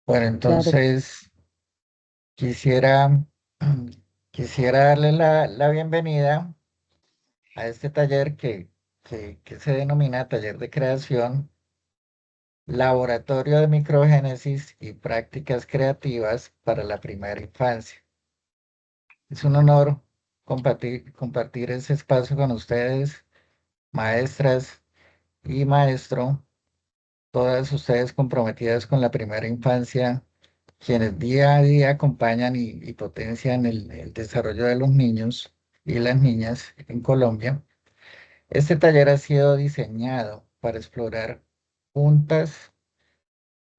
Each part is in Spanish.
Bueno, Claro, entonces quisiera, quisiera darle la bienvenida a este taller que se denomina Taller de Creación, Laboratorio de Microgénesis y Prácticas Creativas para la Primera Infancia. Es un honor compartir ese espacio con ustedes, maestras y maestro, todas ustedes comprometidas con la primera infancia, quienes día a día acompañan y potencian el desarrollo de los niños y las niñas en Colombia. Este taller ha sido diseñado para explorar juntas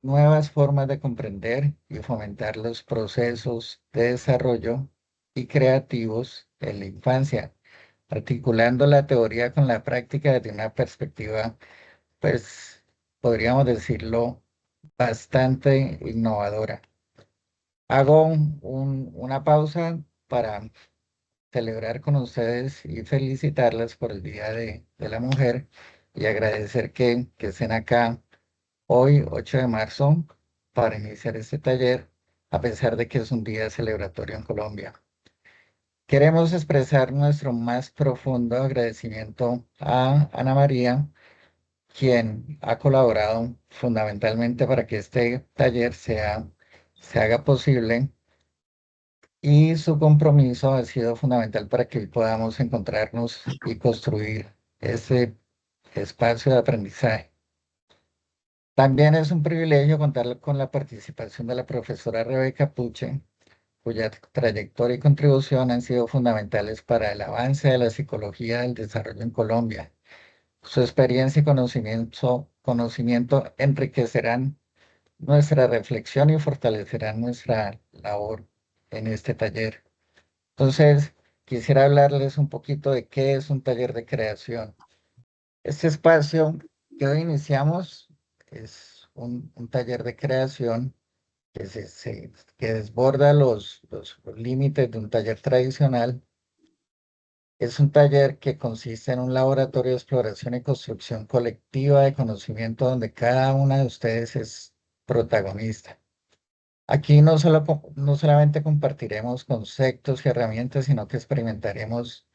nuevas formas de comprender y fomentar los procesos de desarrollo y creativos en la infancia, articulando la teoría con la práctica desde una perspectiva, pues, podríamos decirlo, bastante innovadora. Hago una pausa para celebrar con ustedes y felicitarlas por el Día de la Mujer y agradecer que estén acá hoy, 8 de marzo, para iniciar este taller, a pesar de que es un día celebratorio en Colombia. Queremos expresar nuestro más profundo agradecimiento a Ana María, quien ha colaborado fundamentalmente para que este taller se haga posible, y su compromiso ha sido fundamental para que hoy podamos encontrarnos y construir ese espacio de aprendizaje. También es un privilegio contar con la participación de la profesora Rebeca Puche, cuya trayectoria y contribución han sido fundamentales para el avance de la psicología del desarrollo en Colombia. Su experiencia y conocimiento enriquecerán nuestra reflexión y fortalecerán nuestra labor en este taller. Entonces, quisiera hablarles un poquito de qué es un taller de creación. Este espacio que hoy iniciamos es un taller de creación que desborda los límites de un taller tradicional. Es un taller que consiste en un laboratorio de exploración y construcción colectiva de conocimiento donde cada una de ustedes es protagonista. Aquí no solamente compartiremos conceptos y herramientas, sino que experimentaremos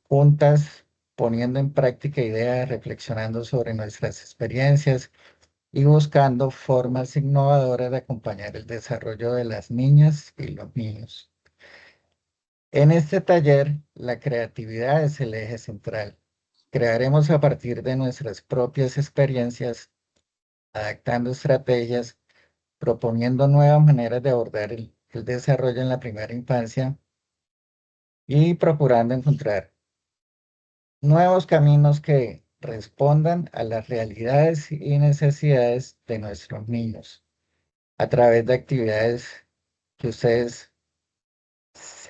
juntas, poniendo en práctica ideas, reflexionando sobre nuestras experiencias y buscando formas innovadoras de acompañar el desarrollo de las niñas y los niños. En este taller, la creatividad es el eje central. Crearemos a partir de nuestras propias experiencias, adaptando estrategias, proponiendo nuevas maneras de abordar el desarrollo en la primera infancia y procurando encontrar nuevos caminos que respondan a las realidades y necesidades de nuestros niños a través de actividades que ustedes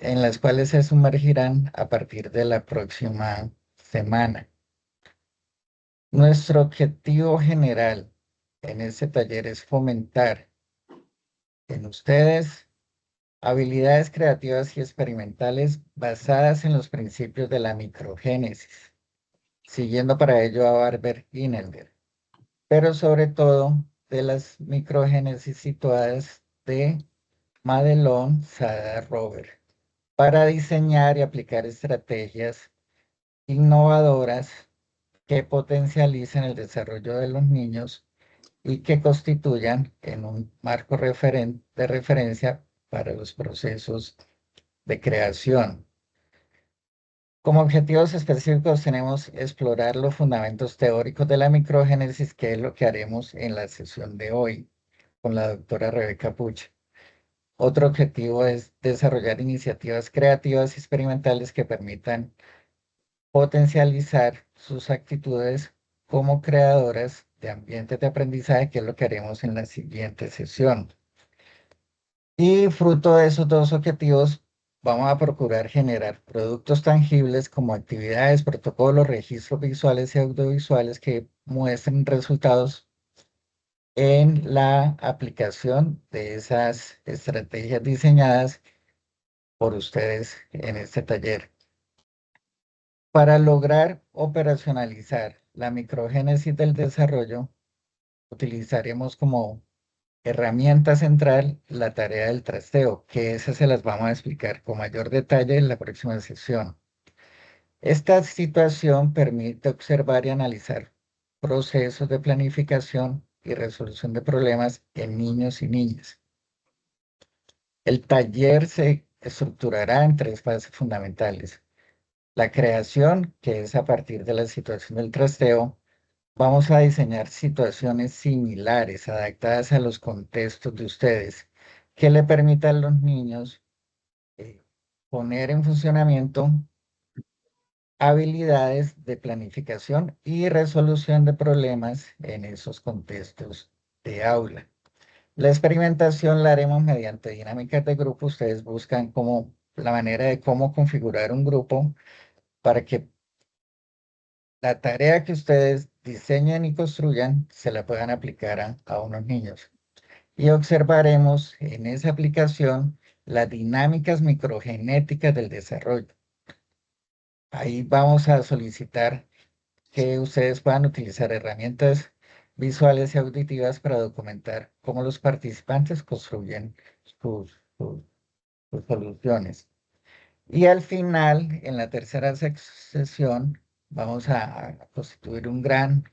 en las cuales se sumergirán a partir de la próxima semana. Nuestro objetivo general en este taller es fomentar en ustedes habilidades creativas y experimentales basadas en los principios de la microgénesis, siguiendo para ello a Barber y Nelder, pero sobre todo de las microgénesis situadas de Madelon Sada Robert, para diseñar y aplicar estrategias innovadoras que potencialicen el desarrollo de los niños y que constituyan en un marco de referencia para los procesos de creación. Como objetivos específicos tenemos explorar los fundamentos teóricos de la microgénesis, que es lo que haremos en la sesión de hoy con la doctora Rebeca Puch. Otro objetivo es desarrollar iniciativas creativas y experimentales que permitan potencializar sus actitudes como creadoras de ambientes de aprendizaje, que es lo que haremos en la siguiente sesión. Y fruto de esos dos objetivos, vamos a procurar generar productos tangibles como actividades, protocolos, registros visuales y audiovisuales que muestren resultados en la aplicación de esas estrategias diseñadas por ustedes en este taller. Para lograr operacionalizar la microgénesis del desarrollo, utilizaremos como herramienta central, la tarea del trasteo, que esas se las vamos a explicar con mayor detalle en la próxima sesión. Esta situación permite observar y analizar procesos de planificación y resolución de problemas en niños y niñas. El taller se estructurará en tres fases fundamentales. La creación, que es a partir de la situación del trasteo. Vamos a diseñar situaciones similares, adaptadas a los contextos de ustedes, que le permitan a los niños eh, poner en funcionamiento habilidades de planificación y resolución de problemas en esos contextos de aula. La experimentación la haremos mediante dinámicas de grupo. Ustedes buscan la manera de cómo configurar un grupo para que la tarea que ustedes diseñen y construyan se la puedan aplicar a unos niños. Y observaremos en esa aplicación las dinámicas microgenéticas del desarrollo. Ahí vamos a solicitar que ustedes puedan utilizar herramientas visuales y auditivas para documentar cómo los participantes construyen sus soluciones. Y al final, en la tercera sesión, vamos a constituir un gran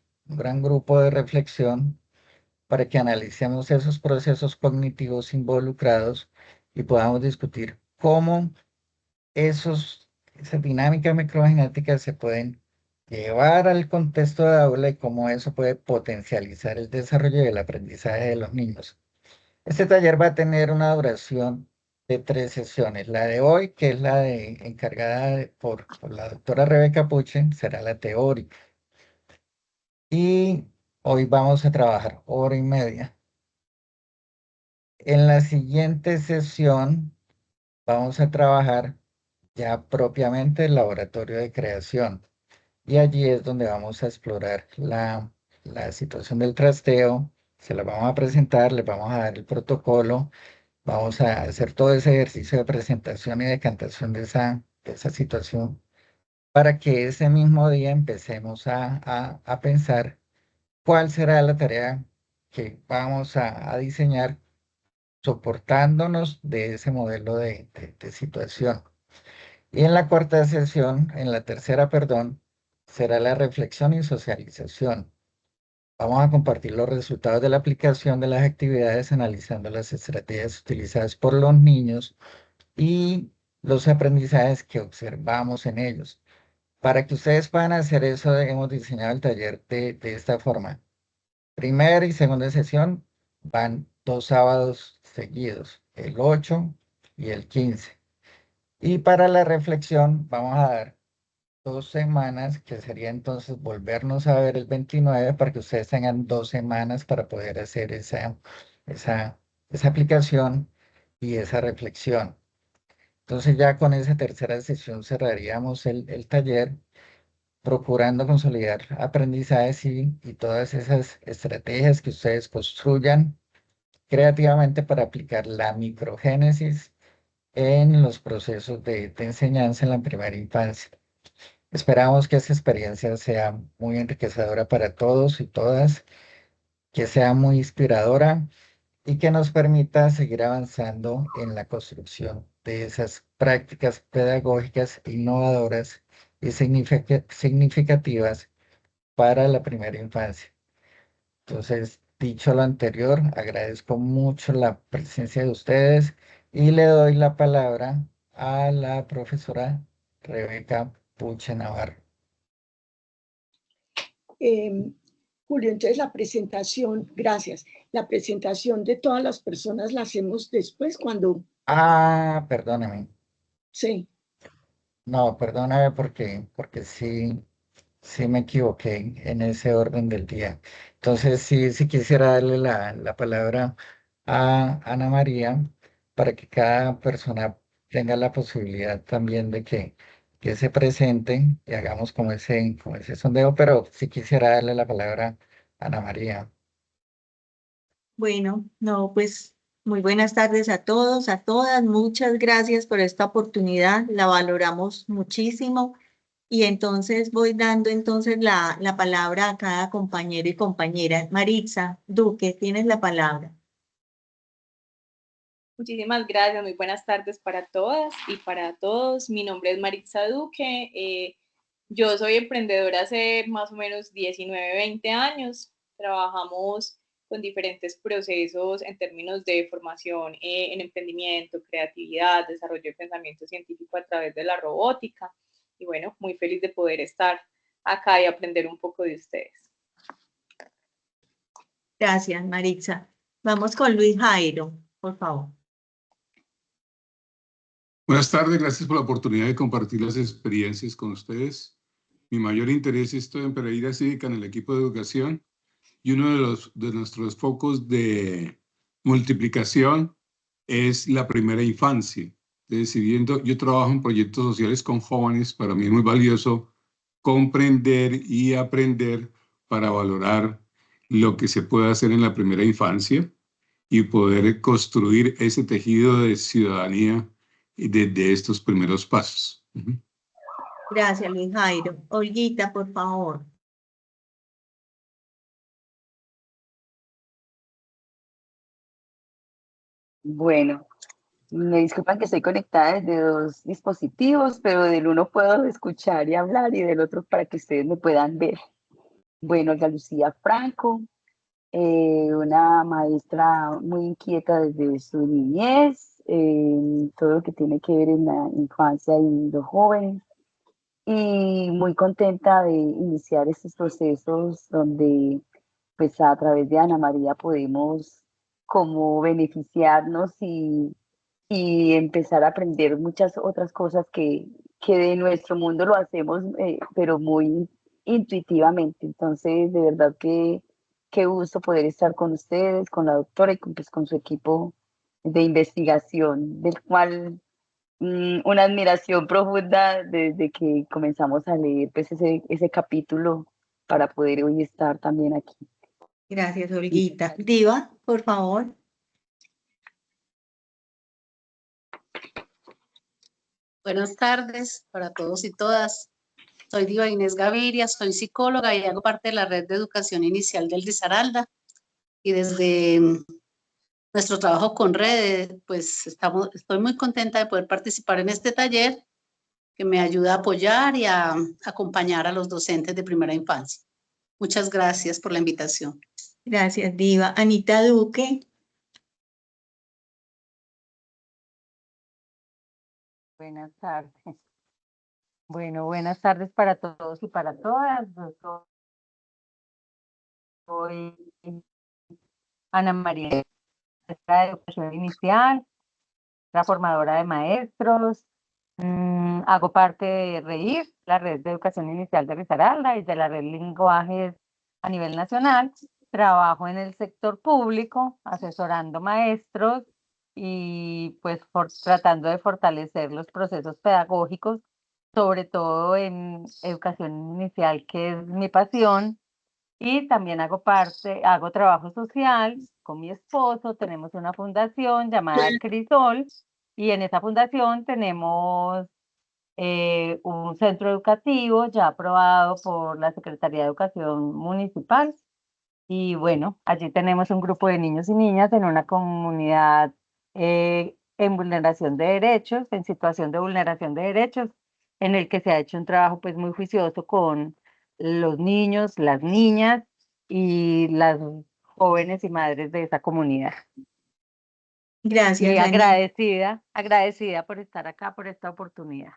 grupo de reflexión para que analicemos esos procesos cognitivos involucrados y podamos discutir cómo esas dinámicas microgenéticas se pueden llevar al contexto de aula y cómo eso puede potencializar el desarrollo y el aprendizaje de los niños. Este taller va a tener una duración de 3 sesiones. La de hoy, que es encargada por la doctora Rebeca Puche, será la teórica. Y hoy vamos a trabajar 1 hora y media. En la siguiente sesión vamos a trabajar ya propiamente el laboratorio de creación. Y allí es donde vamos a explorar la situación del trasteo. Se la vamos a presentar, les vamos a dar el protocolo. Vamos a hacer todo ese ejercicio de presentación y decantación de esa situación para que ese mismo día empecemos a pensar cuál será la tarea que vamos a diseñar soportándonos de ese modelo de situación. Y en la cuarta sesión, en la tercera, perdón, será la reflexión y socialización. Vamos a compartir los resultados de la aplicación de las actividades analizando las estrategias utilizadas por los niños y los aprendizajes que observamos en ellos. Para que ustedes puedan hacer eso, hemos diseñado el taller de esta forma. Primera y segunda sesión van 2 sábados seguidos, el 8 y el 15. Y para la reflexión vamos a dar 2 semanas, que sería entonces volvernos a ver el 29 para que ustedes tengan 2 semanas para poder hacer esa, esa aplicación y esa reflexión. Entonces ya con esa tercera sesión cerraríamos el taller, procurando consolidar aprendizajes y todas esas estrategias que ustedes construyan creativamente para aplicar la microgénesis en los procesos de enseñanza en la primera infancia. Esperamos que esta experiencia sea muy enriquecedora para todos y todas, que sea muy inspiradora y que nos permita seguir avanzando en la construcción de esas prácticas pedagógicas innovadoras y significativas para la primera infancia. Entonces, dicho lo anterior, agradezco mucho la presencia de ustedes y le doy la palabra a la profesora Rebeca Puche Navarro. Julio, entonces la presentación, gracias, la presentación de todas las personas la hacemos después cuando... Ah, perdóneme. Sí. No, perdóname porque sí me equivoqué en ese orden del día. Entonces, sí quisiera darle la palabra a Ana María para que cada persona tenga la posibilidad también de que se presente y hagamos como ese sondeo, pero sí quisiera darle la palabra a Ana María. Bueno, no, pues muy buenas tardes a todos, a todas. Muchas gracias por esta oportunidad. La valoramos muchísimo. Y entonces voy dando entonces la palabra a cada compañero y compañera. Maritza Duque, tienes la palabra. Muchísimas gracias, muy buenas tardes para todas y para todos. Mi nombre es Maritza Duque, yo soy emprendedora hace más o menos 19, 20 años. Trabajamos con diferentes procesos en términos de formación en emprendimiento, creatividad, desarrollo de pensamiento científico a través de la robótica. Y bueno, muy feliz de poder estar acá y aprender un poco de ustedes. Gracias, Maritza. Vamos con Luis Jairo, por favor. Buenas tardes, gracias por la oportunidad de compartir las experiencias con ustedes. Mi mayor interés es en Pereira Cívica en el equipo de educación y uno de nuestros focos de multiplicación es la primera infancia. Decidiendo, yo trabajo en proyectos sociales con jóvenes, para mí es muy valioso comprender y aprender para valorar lo que se puede hacer en la primera infancia y poder construir ese tejido de ciudadanía desde estos primeros pasos. Gracias, Luis Jairo. Olguita, por favor. Bueno, me disculpan que estoy conectada desde dos dispositivos, pero del uno puedo escuchar y hablar y del otro para que ustedes me puedan ver. Bueno, Olga Lucía Franco, una maestra muy inquieta desde su niñez, todo lo que tiene que ver en la infancia y los jóvenes, y muy contenta de iniciar estos procesos donde pues a través de Ana María podemos como beneficiarnos y empezar a aprender muchas otras cosas que de nuestro mundo lo hacemos, pero muy intuitivamente. Entonces, de verdad que qué gusto poder estar con ustedes, con la doctora y pues, con su equipo de investigación, del cual una admiración profunda desde que comenzamos a leer pues, ese capítulo para poder hoy estar también aquí. Gracias, Olguita. Diva, por favor. Buenas tardes para todos y todas. Soy Diva Inés Gaviria, soy psicóloga y hago parte de la red de educación inicial del Risaralda. Y desde nuestro trabajo con redes, pues estoy muy contenta de poder participar en este taller que me ayuda a apoyar y a acompañar a los docentes de primera infancia. Muchas gracias por la invitación. Gracias, Diva. Anita Duque. Buenas tardes. Bueno, buenas tardes para todos y para todas. Yo soy Ana María, maestra de educación inicial, la formadora de maestros. Hago parte de REIR, la red de educación inicial de Risaralda, y de la red Lenguajes a nivel nacional. Trabajo en el sector público, asesorando maestros y pues tratando de fortalecer los procesos pedagógicos, sobre todo en educación inicial, que es mi pasión. Y también hago trabajo social con mi esposo. Tenemos una fundación llamada Crisol, y en esa fundación tenemos un centro educativo ya aprobado por la Secretaría de Educación Municipal. Y bueno, allí tenemos un grupo de niños y niñas en una comunidad en vulneración de derechos, en situación de vulneración de derechos, en el que se ha hecho un trabajo pues muy juicioso con los niños, las niñas y las jóvenes y madres de esa comunidad. Gracias, y agradecida por estar acá, por esta oportunidad.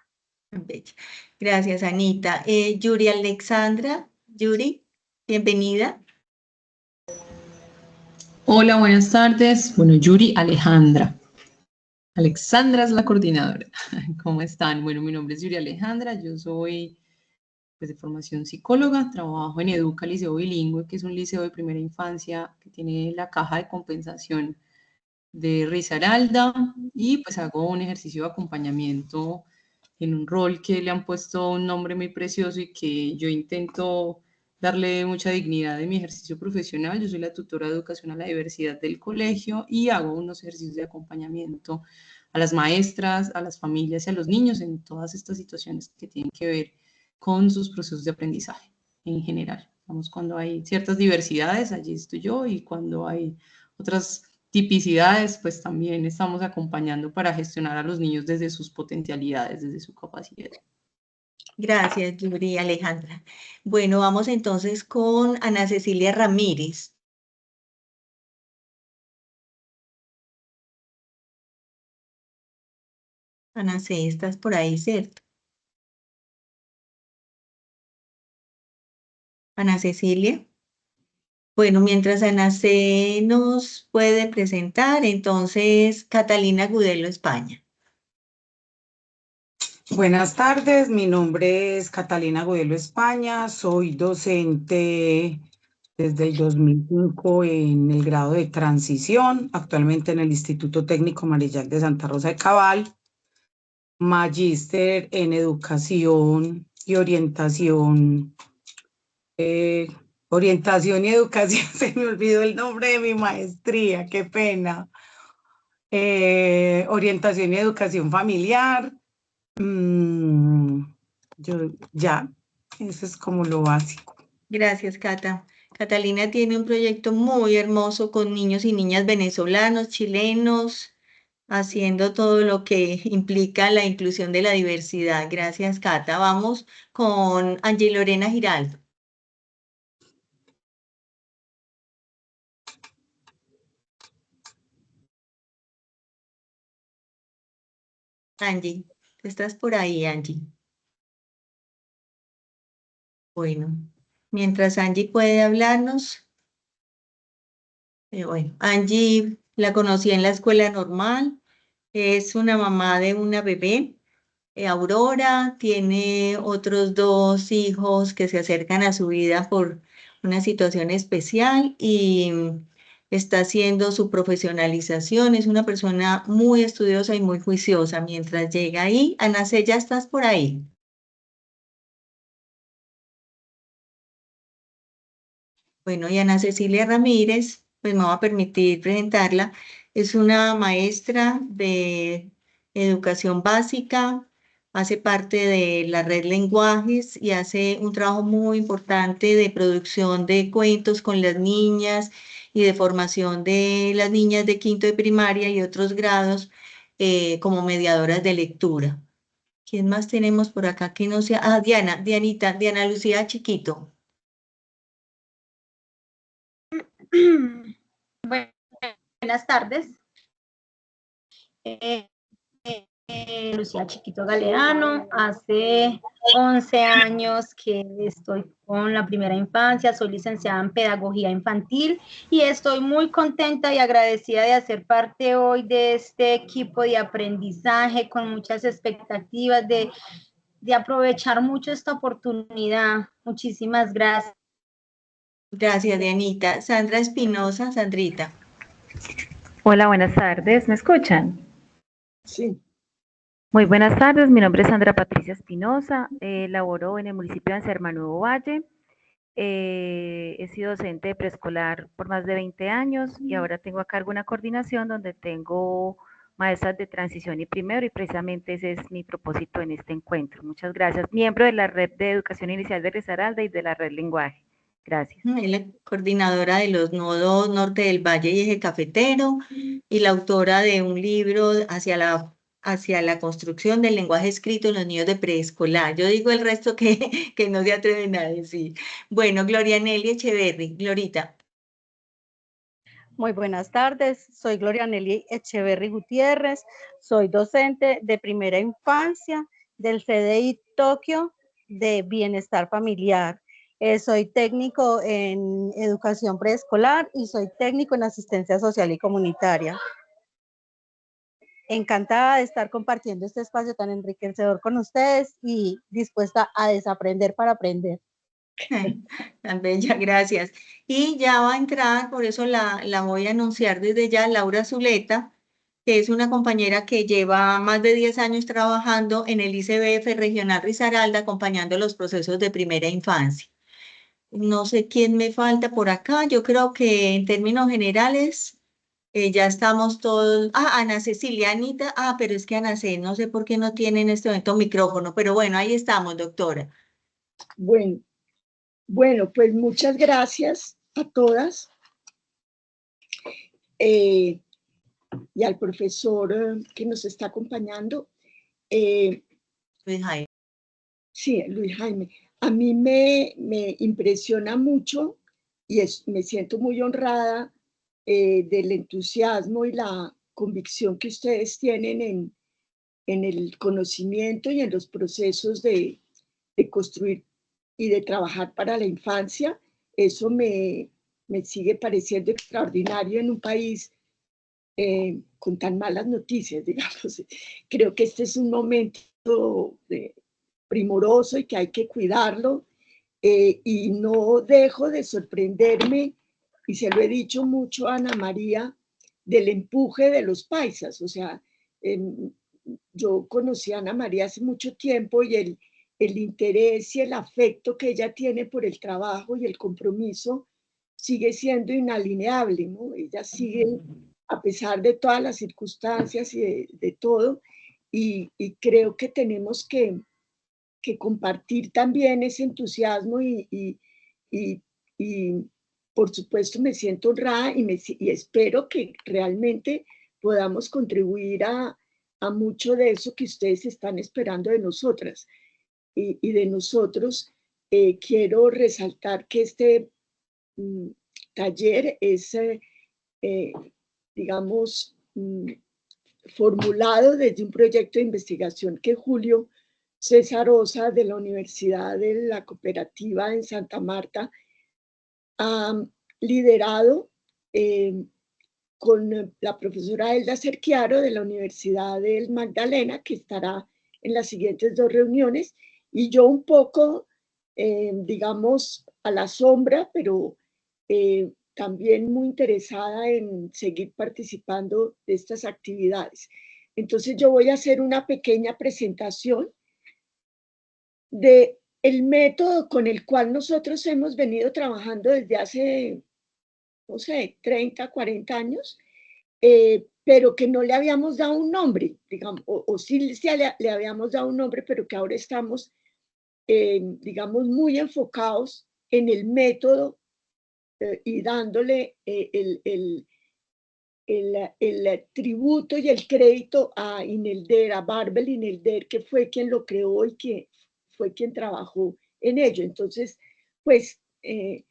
Gracias, Anita. Yuri Alexandra. Yuri, bienvenida. Hola, buenas tardes. Bueno, Yuri Alejandra. Alexandra es la coordinadora. ¿Cómo están? Bueno, mi nombre es Yuri Alejandra. Yo soy pues, de formación psicóloga. Trabajo en Educa Liceo Bilingüe, que es un liceo de primera infancia que tiene la caja de compensación de Risaralda, y pues hago un ejercicio de acompañamiento en un rol que le han puesto un nombre muy precioso y que yo intento darle mucha dignidad en mi ejercicio profesional. Yo soy la tutora de educación a la diversidad del colegio y hago unos ejercicios de acompañamiento a las maestras, a las familias y a los niños en todas estas situaciones que tienen que ver con sus procesos de aprendizaje en general. Vamos, cuando hay ciertas diversidades, allí estoy yo, y cuando hay otras tipicidades, pues también estamos acompañando para gestionar a los niños desde sus potencialidades, desde su capacidad. Gracias, Yuri, Alejandra. Bueno, vamos entonces con Ana Cecilia Ramírez. Ana C, estás por ahí, ¿cierto? Ana Cecilia. Bueno, mientras Ana C nos puede presentar, entonces Catalina Gudelo, España. Buenas tardes, mi nombre es Catalina Gudelo España, soy docente desde el 2005 en el grado de transición, actualmente en el Instituto Técnico Marillac de Santa Rosa de Cabal, magíster en educación y orientación y educación, se me olvidó el nombre de mi maestría, qué pena. Orientación y educación familiar. Ya, eso es como lo básico. Gracias, Cata. Catalina tiene un proyecto muy hermoso con niños y niñas venezolanos, chilenos, haciendo todo lo que implica la inclusión de la diversidad. Gracias, Cata. Vamos con Angie Lorena Giraldo. Angie, ¿estás por ahí, Angie? Bueno, mientras Angie puede hablarnos, bueno, Angie la conocí en la escuela normal, es una mamá de una bebé, Aurora, tiene otros 2 hijos que se acercan a su vida por una situación especial y está haciendo su profesionalización, es una persona muy estudiosa y muy juiciosa. Mientras llega ahí, Ana C, ¿ya estás por ahí? Bueno, y Ana Cecilia Ramírez, pues me va a permitir presentarla, es una maestra de educación básica, hace parte de la red Lenguajes y hace un trabajo muy importante de producción de cuentos con las niñas y de formación de las niñas de quinto de primaria y otros grados como mediadoras de lectura. ¿Quién más tenemos por acá que no sea? Ah, Diana Lucía Chiquito. Buenas tardes. Lucía Chiquito Galeano, hace 11 años que estoy con la primera infancia, soy licenciada en pedagogía infantil y estoy muy contenta y agradecida de hacer parte hoy de este equipo de aprendizaje con muchas expectativas de aprovechar mucho esta oportunidad. Muchísimas gracias. Gracias, Dianita. Sandra Espinosa, Sandrita. Hola, buenas tardes. ¿Me escuchan? Sí. Muy buenas tardes. Mi nombre es Sandra Patricia Espinosa. Laboro en el municipio de Anserma Nuevo Valle. He sido docente de preescolar por más de 20 años y ahora tengo a cargo una coordinación donde tengo maestras de transición y primero y precisamente ese es mi propósito en este encuentro. Muchas gracias. Miembro de la Red de Educación Inicial de Risaralda y de la Red Lenguaje. Gracias. Es la coordinadora de los nodos Norte del Valle y Eje Cafetero y la autora de un libro hacia la construcción del lenguaje escrito en los niños de preescolar. Yo digo el resto que no se atreven a decir. Bueno, Gloria Nelly Echeverri. Glorita. Muy buenas tardes, soy Gloria Nelly Echeverri Gutiérrez, soy docente de primera infancia del CDI Tokio de Bienestar Familiar. Soy técnico en educación preescolar y soy técnico en asistencia social y comunitaria. Encantada de estar compartiendo este espacio tan enriquecedor con ustedes y dispuesta a desaprender para aprender. Tan bella, gracias. Y ya va a entrar, por eso la voy a anunciar desde ya, Laura Zuleta, que es una compañera que lleva más de 10 años trabajando en el ICBF Regional Risaralda, acompañando los procesos de primera infancia. No sé quién me falta por acá, yo creo que en términos generales ya estamos todos. Ah, Ana Cecilia, Anita, pero es que Ana C, no sé por qué no tiene en este momento micrófono, pero bueno, ahí estamos, doctora. Bueno, pues muchas gracias a todas. y al profesor que nos está acompañando. Luis Jaime. Sí, Luis Jaime. A mí me impresiona mucho y me siento muy honrada del entusiasmo y la convicción que ustedes tienen en el conocimiento y en los procesos de construir y de trabajar para la infancia. Eso me sigue pareciendo extraordinario en un país con tan malas noticias, digamos. Creo que este es un momento primoroso y que hay que cuidarlo, y no dejo de sorprenderme, y se lo he dicho mucho a Ana María, del empuje de los paisas. O sea, yo conocí a Ana María hace mucho tiempo y el interés y el afecto que ella tiene por el trabajo y el compromiso sigue siendo inalineable, ¿no? Ella sigue, a pesar de todas las circunstancias y de todo, y creo que tenemos que compartir también ese entusiasmo y por supuesto me siento honrada y espero que realmente podamos contribuir a mucho de eso que ustedes están esperando de nosotras y de nosotros. Quiero resaltar que este taller es, digamos, formulado desde un proyecto de investigación que Julio César Osa, de la Universidad de la Cooperativa en Santa Marta, ha liderado con la profesora Elda Cerquiaro de la Universidad del Magdalena, que estará en las siguientes 2 reuniones, y yo un poco, digamos, a la sombra, pero también muy interesada en seguir participando de estas actividades. Entonces yo voy a hacer una pequeña presentación de el método con el cual nosotros hemos venido trabajando desde hace, no sé, 30, 40 años, pero que no le habíamos dado un nombre, digamos, o sí le habíamos dado un nombre, pero que ahora estamos, digamos, muy enfocados en el método y dándole el tributo y el crédito a Inelder, a Barbel Inelder, que fue quien lo creó y que fue quien trabajó en ello. Entonces, pues, en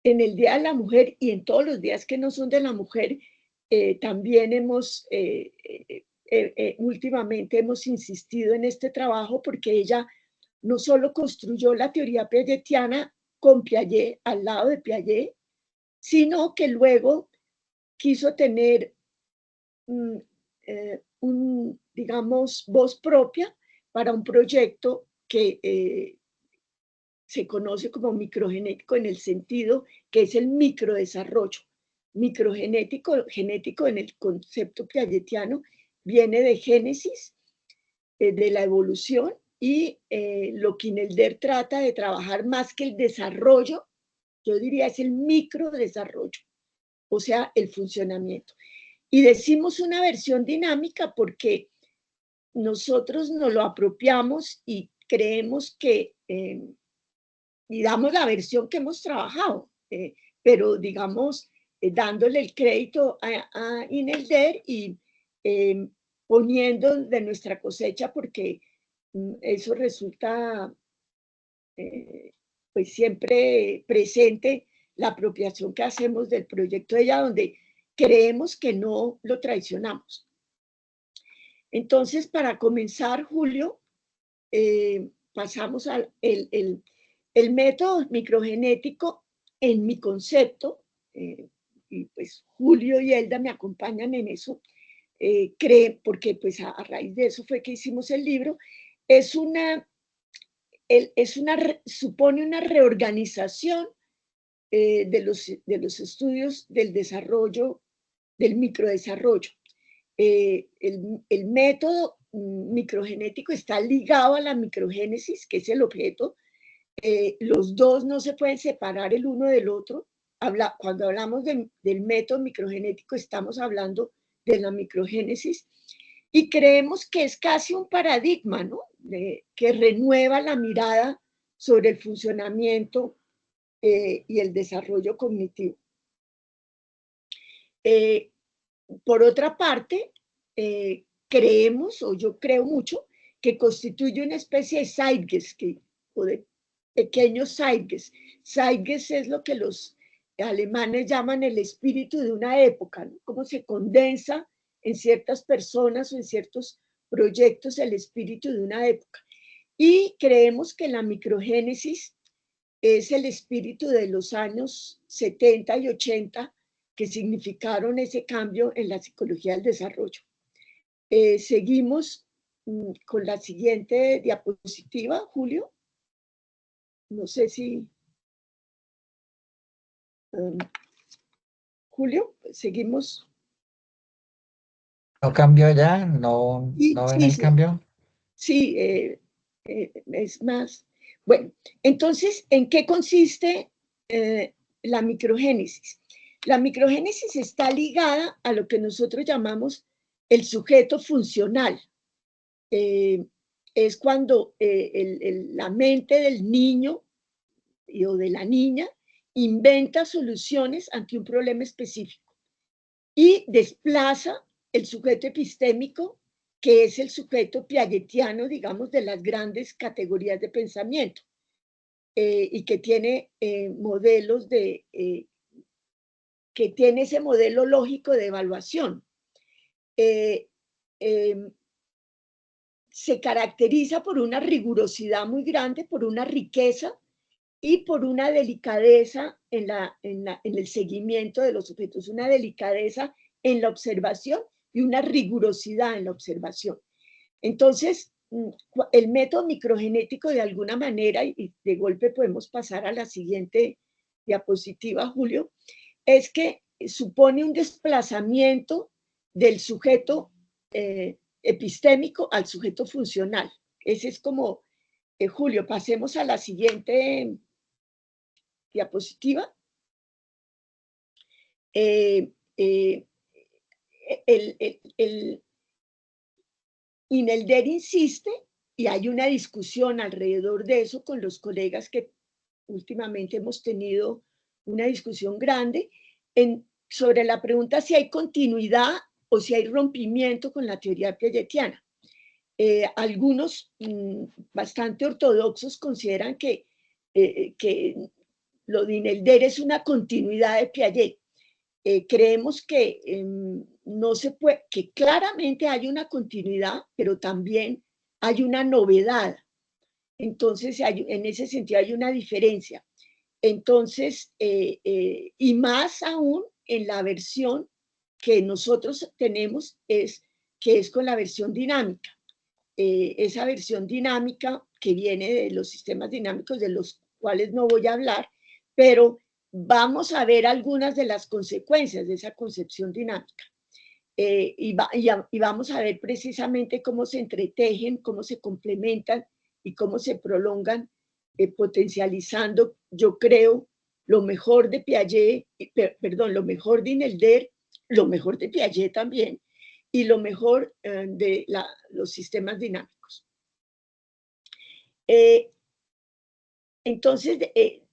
el Día de la Mujer y en todos los días que no son de la mujer, también últimamente hemos insistido en este trabajo, porque ella no solo construyó la teoría piagetiana con Piaget, al lado de Piaget, sino que luego quiso tener digamos, voz propia para un proyecto que se conoce como microgenético, en el sentido que es el microdesarrollo. Genético en el concepto piagetiano viene de génesis, de la evolución, y lo que Inelder trata de trabajar más que el desarrollo, yo diría es el microdesarrollo, o sea, el funcionamiento. Y decimos una versión dinámica porque nosotros nos lo apropiamos y creemos que, y damos la versión que hemos trabajado, pero digamos, dándole el crédito a Inelder y poniendo de nuestra cosecha, porque eso resulta pues siempre presente, la apropiación que hacemos del proyecto de ella, donde creemos que no lo traicionamos. Entonces, para comenzar, Julio, pasamos al el método microgenético en mi concepto, y pues Julio y Elda me acompañan en eso, porque pues a raíz de eso fue que hicimos el libro. Supone una reorganización de los estudios del desarrollo, del microdesarrollo. El método microgenético está ligado a la microgénesis, que es el objeto. Los dos no se pueden separar el uno del otro. Cuando hablamos del método microgenético, estamos hablando de la microgénesis, y creemos que es casi un paradigma, ¿no? Que renueva la mirada sobre el funcionamiento y el desarrollo cognitivo. por otra parte, creemos, o yo creo mucho, que constituye una especie de Zeitgeist, o de pequeños Zeitgeist. Zeitgeist es lo que los alemanes llaman el espíritu de una época, ¿no? Cómo se condensa en ciertas personas o en ciertos proyectos el espíritu de una época. Y creemos que la microgénesis es el espíritu de los años 70 y 80 que significaron ese cambio en la psicología del desarrollo. Seguimos con la siguiente diapositiva, Julio. No sé si... Julio, seguimos. ¿No cambió ya? ¿No, no ven el cambio? Sí, es más. Bueno, entonces, ¿en qué consiste la microgénesis? La microgénesis está ligada a lo que nosotros llamamos el sujeto funcional. Es cuando la mente del niño o de la niña inventa soluciones ante un problema específico y desplaza el sujeto epistémico, que es el sujeto piagetiano, digamos, de las grandes categorías de pensamiento, y que tiene modelos que tiene ese modelo lógico de evaluación. Se caracteriza por una rigurosidad muy grande, por una riqueza y por una delicadeza en el seguimiento de los objetos, una delicadeza en la observación y una rigurosidad en la observación. Entonces, el método microgenético de alguna manera, y de golpe podemos pasar a la siguiente diapositiva, Julio, es que supone un desplazamiento del sujeto epistémico al sujeto funcional. Ese es como, Julio, pasemos a la siguiente diapositiva. Inelder insiste, y hay una discusión alrededor de eso con los colegas que últimamente hemos tenido una discusión grande sobre la pregunta si hay continuidad o si hay rompimiento con la teoría piagetiana. Algunos bastante ortodoxos consideran que lo de Inelder es una continuidad de Piaget. Creemos que no se puede, que claramente hay una continuidad, pero también hay una novedad. Entonces, en ese sentido hay una diferencia. Entonces, y más aún en la versión que nosotros tenemos, que es con la versión dinámica. Esa versión dinámica que viene de los sistemas dinámicos, de los cuales no voy a hablar, pero vamos a ver algunas de las consecuencias de esa concepción dinámica. Y vamos a ver precisamente cómo se entretejen, cómo se complementan y cómo se prolongan, potencializando, yo creo, lo mejor de Piaget, perdón, lo mejor de Inelder, lo mejor de Piaget también, y lo mejor de los sistemas dinámicos. Entonces,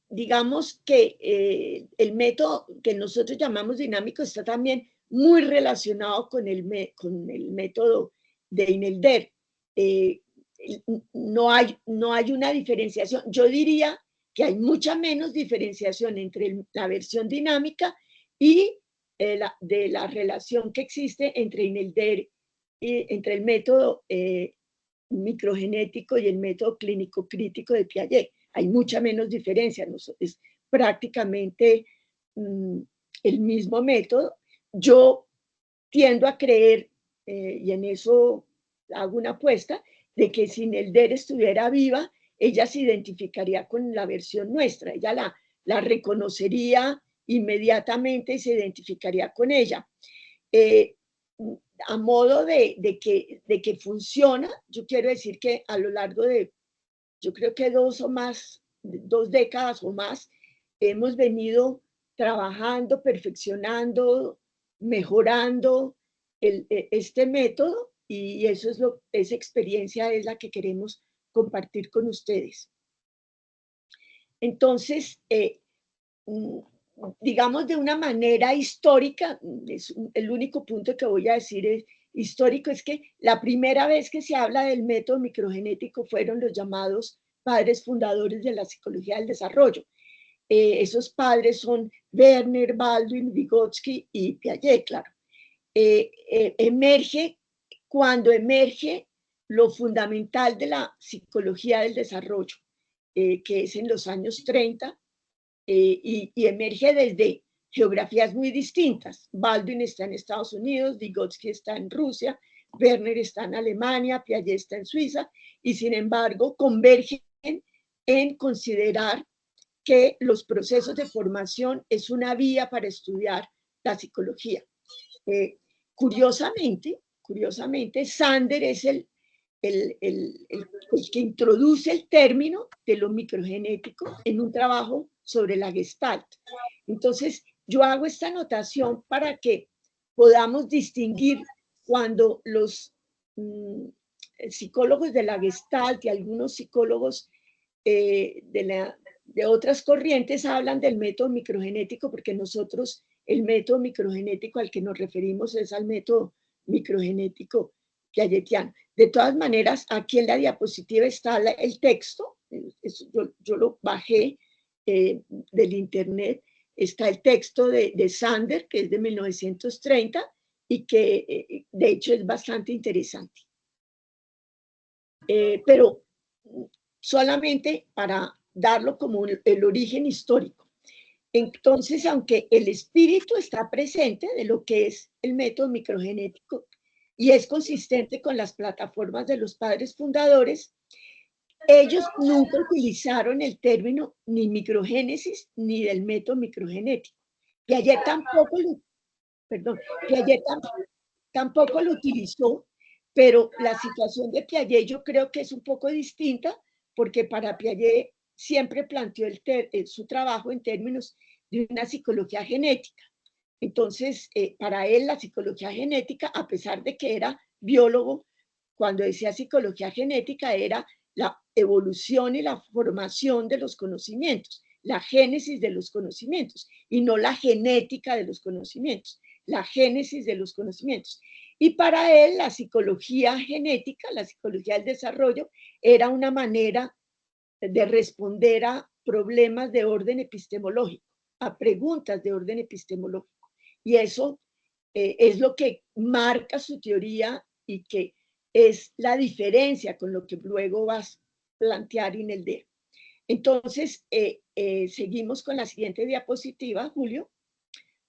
digamos que el método que nosotros llamamos dinámico está también muy relacionado con el método de Inelder. No hay una diferenciación. Yo diría que hay mucha menos diferenciación entre la versión dinámica y de la relación que existe entre Inelder y entre el método microgenético y el método clínico crítico de Piaget. Hay mucha menos diferencia, es prácticamente el mismo método. Yo tiendo a creer, y en eso hago una apuesta, de que si Inelder estuviera viva, ella se identificaría con la versión nuestra, ella la reconocería inmediatamente y se identificaría con ella. A modo de que funciona, yo quiero decir que a lo largo de, yo creo que 2 décadas o más, hemos venido trabajando, perfeccionando, mejorando este método, y eso es esa experiencia es la que queremos compartir con ustedes. Entonces, digamos de una manera histórica, el único punto que voy a decir es histórico, es que la primera vez que se habla del método microgenético fueron los llamados padres fundadores de la psicología del desarrollo. Esos padres son Werner, Baldwin, Vygotsky y Piaget, claro. Cuando emerge lo fundamental de la psicología del desarrollo, que es en los años 30, y emerge desde geografías muy distintas. Baldwin está en Estados Unidos, Vygotsky está en Rusia, Werner está en Alemania, Piaget está en Suiza, y sin embargo convergen en considerar que los procesos de formación es una vía para estudiar la psicología. Curiosamente, Sander es el que introduce el término de lo microgenético en un trabajo sobre la Gestalt. Entonces, yo hago esta anotación para que podamos distinguir cuando los psicólogos de la Gestalt y algunos psicólogos de otras corrientes hablan del método microgenético, porque nosotros el método microgenético al que nos referimos es al método microgenético piagetiano. De todas maneras, aquí en la diapositiva está el texto, yo lo bajé del internet, está el texto de Sander, que es de 1930 y que de hecho es bastante interesante. Pero solamente para darlo como el origen histórico. Entonces, aunque el espíritu está presente de lo que es el método microgenético y es consistente con las plataformas de los padres fundadores, ellos nunca utilizaron el término ni microgénesis ni del método microgenético. Piaget tampoco lo utilizó, pero la situación de Piaget yo creo que es un poco distinta, porque para Piaget siempre planteó su trabajo en términos de una psicología genética. Entonces, para él la psicología genética, a pesar de que era biólogo, cuando decía psicología genética era la evolución y la formación de los conocimientos, la génesis de los conocimientos, y no la genética de los conocimientos, la génesis de los conocimientos. Y para él la psicología genética, la psicología del desarrollo, era una manera de responder a problemas de orden epistemológico, a preguntas de orden epistemológico. Y eso es lo que marca su teoría y que es la diferencia con lo que luego vas a plantear en el D. Entonces, seguimos con la siguiente diapositiva, Julio,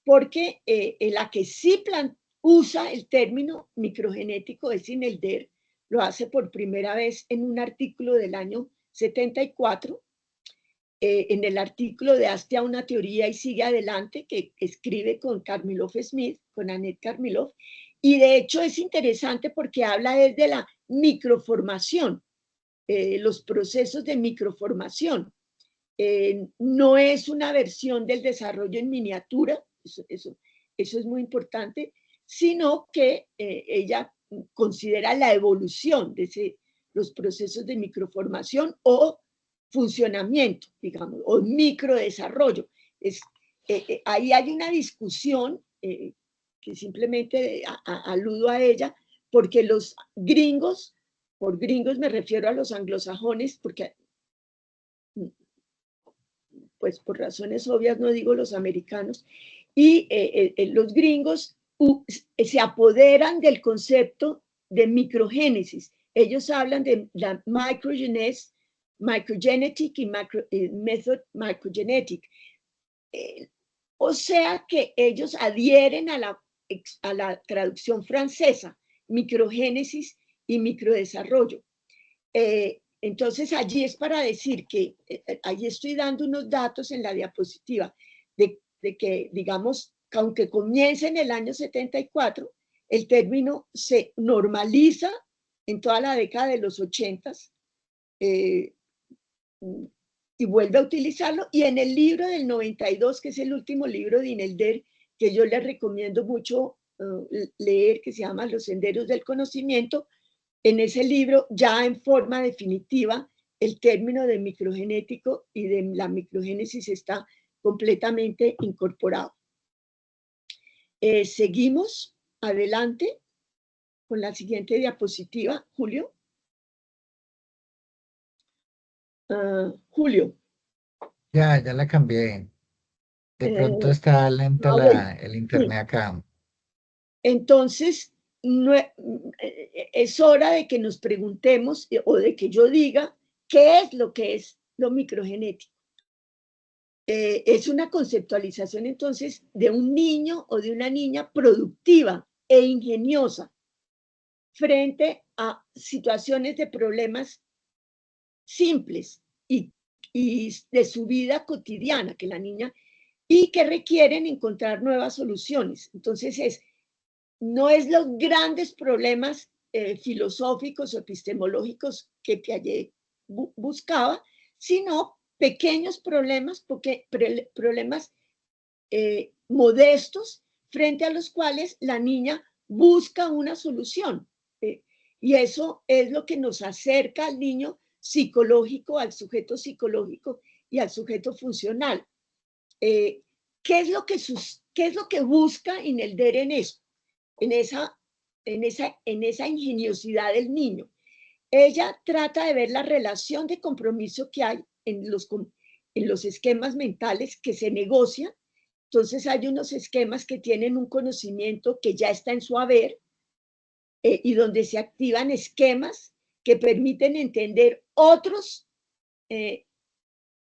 porque la que sí usa el término microgenético es Inelder, lo hace por primera vez en un artículo del año 74, en el artículo de Hazte a una teoría y sigue adelante, que escribe con Karmilov Smith, con Annette Karmilov, y de hecho es interesante porque habla desde la microformación, los procesos de microformación. No es una versión del desarrollo en miniatura, eso es muy importante, sino que ella considera la evolución de los procesos de microformación o funcionamiento, digamos, o microdesarrollo. Ahí hay una discusión que simplemente aludo a ella, porque los gringos, por gringos me refiero a los anglosajones, porque pues por razones obvias no digo los americanos, y los gringos se apoderan del concepto de microgénesis. Ellos hablan de la microgenetic y method microgenetic. O sea que ellos adhieren a la traducción francesa, microgénesis y microdesarrollo. Entonces allí es para decir que, allí estoy dando unos datos en la diapositiva, de que, digamos, aunque comience en el año 74, el término se normaliza en toda la década de los 80s y vuelve a utilizarlo, y en el libro del 92, que es el último libro de Inelder, que yo les recomiendo mucho leer, que se llama Los Senderos del Conocimiento, en ese libro ya en forma definitiva el término de microgenético y de la microgénesis está completamente incorporado. Seguimos adelante con la siguiente diapositiva, Julio. Julio. Ya la cambié. De pronto está lenta el internet acá. Entonces, no, es hora de que nos preguntemos o de que yo diga qué es lo microgenético. Es una conceptualización entonces de un niño o de una niña productiva e ingeniosa frente a situaciones de problemas simples y de su vida cotidiana que la niña y que requieren encontrar nuevas soluciones. Entonces no es los grandes problemas filosóficos o epistemológicos que Piaget buscaba, sino pequeños problemas, problemas modestos frente a los cuales la niña busca una solución. Y eso es lo que nos acerca al niño psicológico, al sujeto psicológico y al sujeto funcional. ¿Qué es lo que busca Inelder en eso? En esa ingeniosidad del niño? Ella trata de ver la relación de compromiso que hay en los esquemas mentales que se negocian. Entonces hay unos esquemas que tienen un conocimiento que ya está en su haber y donde se activan esquemas que permiten entender otros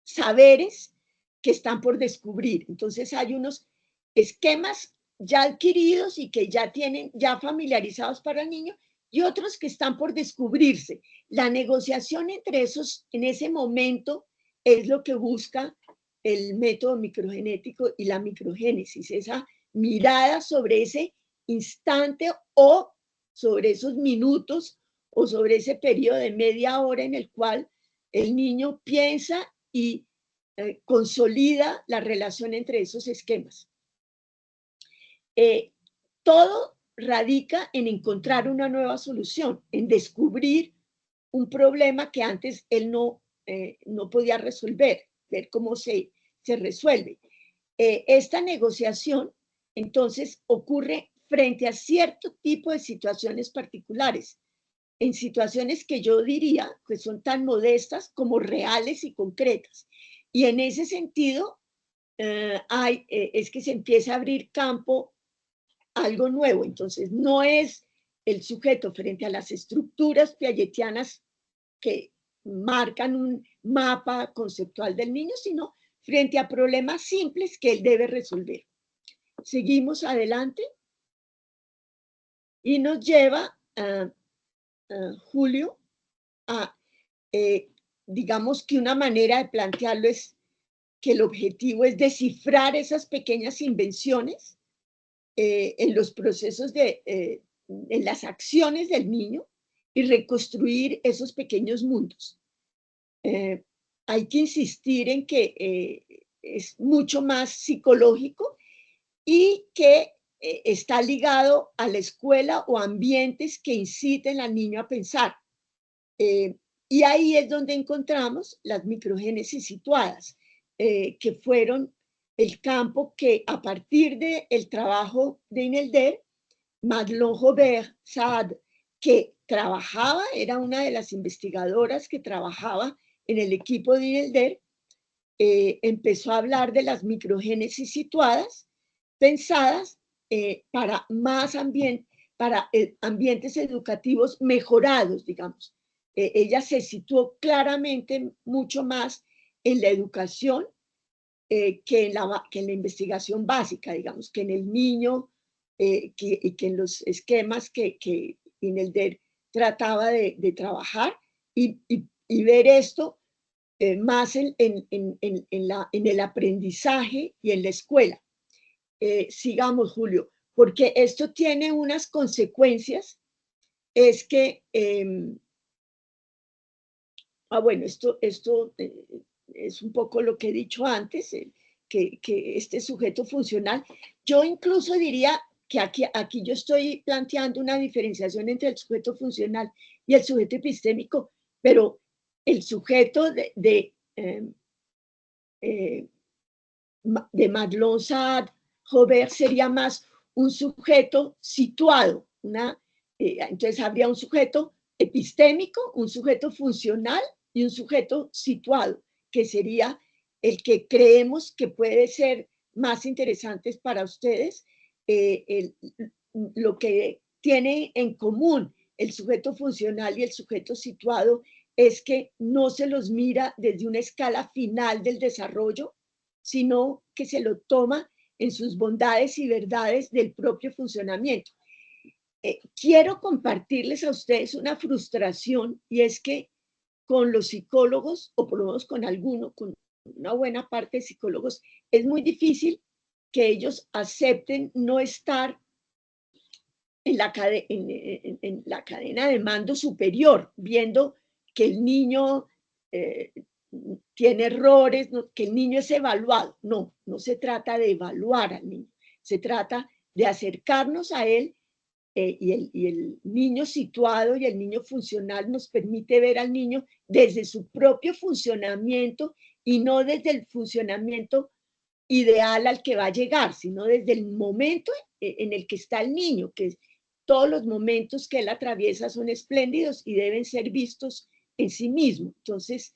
saberes que están por descubrir. Entonces hay unos esquemas ya adquiridos y que ya tienen, ya familiarizados para el niño, y otros que están por descubrirse. La negociación entre esos, en ese momento, es lo que busca el método microgenético y la microgénesis, esa mirada sobre ese instante o sobre esos minutos o sobre ese periodo de media hora en el cual el niño piensa y consolida la relación entre esos esquemas. Todo radica en encontrar una nueva solución, en descubrir un problema que antes él no podía resolver, ver cómo se resuelve. Esta negociación, entonces, ocurre frente a cierto tipo de situaciones particulares, en situaciones que yo diría que son tan modestas como reales y concretas. Y en ese sentido, es que se empieza a abrir campo algo nuevo. Entonces, no es el sujeto frente a las estructuras piagetianas que marcan un mapa conceptual del niño, sino frente a problemas simples que él debe resolver. Seguimos adelante y nos lleva Julio a, digamos que una manera de plantearlo es que el objetivo es descifrar esas pequeñas invenciones en los procesos en las acciones del niño y reconstruir esos pequeños mundos. Hay que insistir en que es mucho más psicológico y que está ligado a la escuela o ambientes que inciten al niño a pensar. Y ahí es donde encontramos las microgénesis situadas, que fueron el campo que a partir del trabajo de Inelder, Madelon Robert Saad, que trabajaba, era una de las investigadoras que trabajaba en el equipo de Inelder, empezó a hablar de las microgénesis situadas, pensadas para ambientes educativos mejorados, digamos. Ella se situó claramente mucho más en la educación que en la investigación básica, digamos, que en el niño y que en los esquemas que Inelder trataba de trabajar y ver esto más en el aprendizaje y en la escuela. Sigamos, Julio, porque esto tiene unas consecuencias, es que, bueno, esto es un poco lo que he dicho antes, que este sujeto funcional, yo incluso diría que aquí yo estoy planteando una diferenciación entre el sujeto funcional y el sujeto epistémico, pero el sujeto de Madelon Saad Joubert sería más un sujeto situado, entonces habría un sujeto epistémico, un sujeto funcional y un sujeto situado, que sería el que creemos que puede ser más interesante para ustedes. Lo que tiene en común el sujeto funcional y el sujeto situado es que no se los mira desde una escala final del desarrollo, sino que se lo toma en sus bondades y verdades del propio funcionamiento. Quiero compartirles a ustedes una frustración, y es que con los psicólogos, o por lo menos con algunos, con una buena parte de psicólogos, es muy difícil que ellos acepten no estar en la cadena de mando superior, viendo que el niño tiene errores, que el niño es evaluado. No, no se trata de evaluar al niño, se trata de acercarnos a él, y el niño situado y el niño funcional nos permite ver al niño desde su propio funcionamiento y no desde el funcionamiento ideal al que va a llegar, sino desde el momento en el que está el niño, que todos los momentos que él atraviesa son espléndidos y deben ser vistos en sí mismo. Entonces,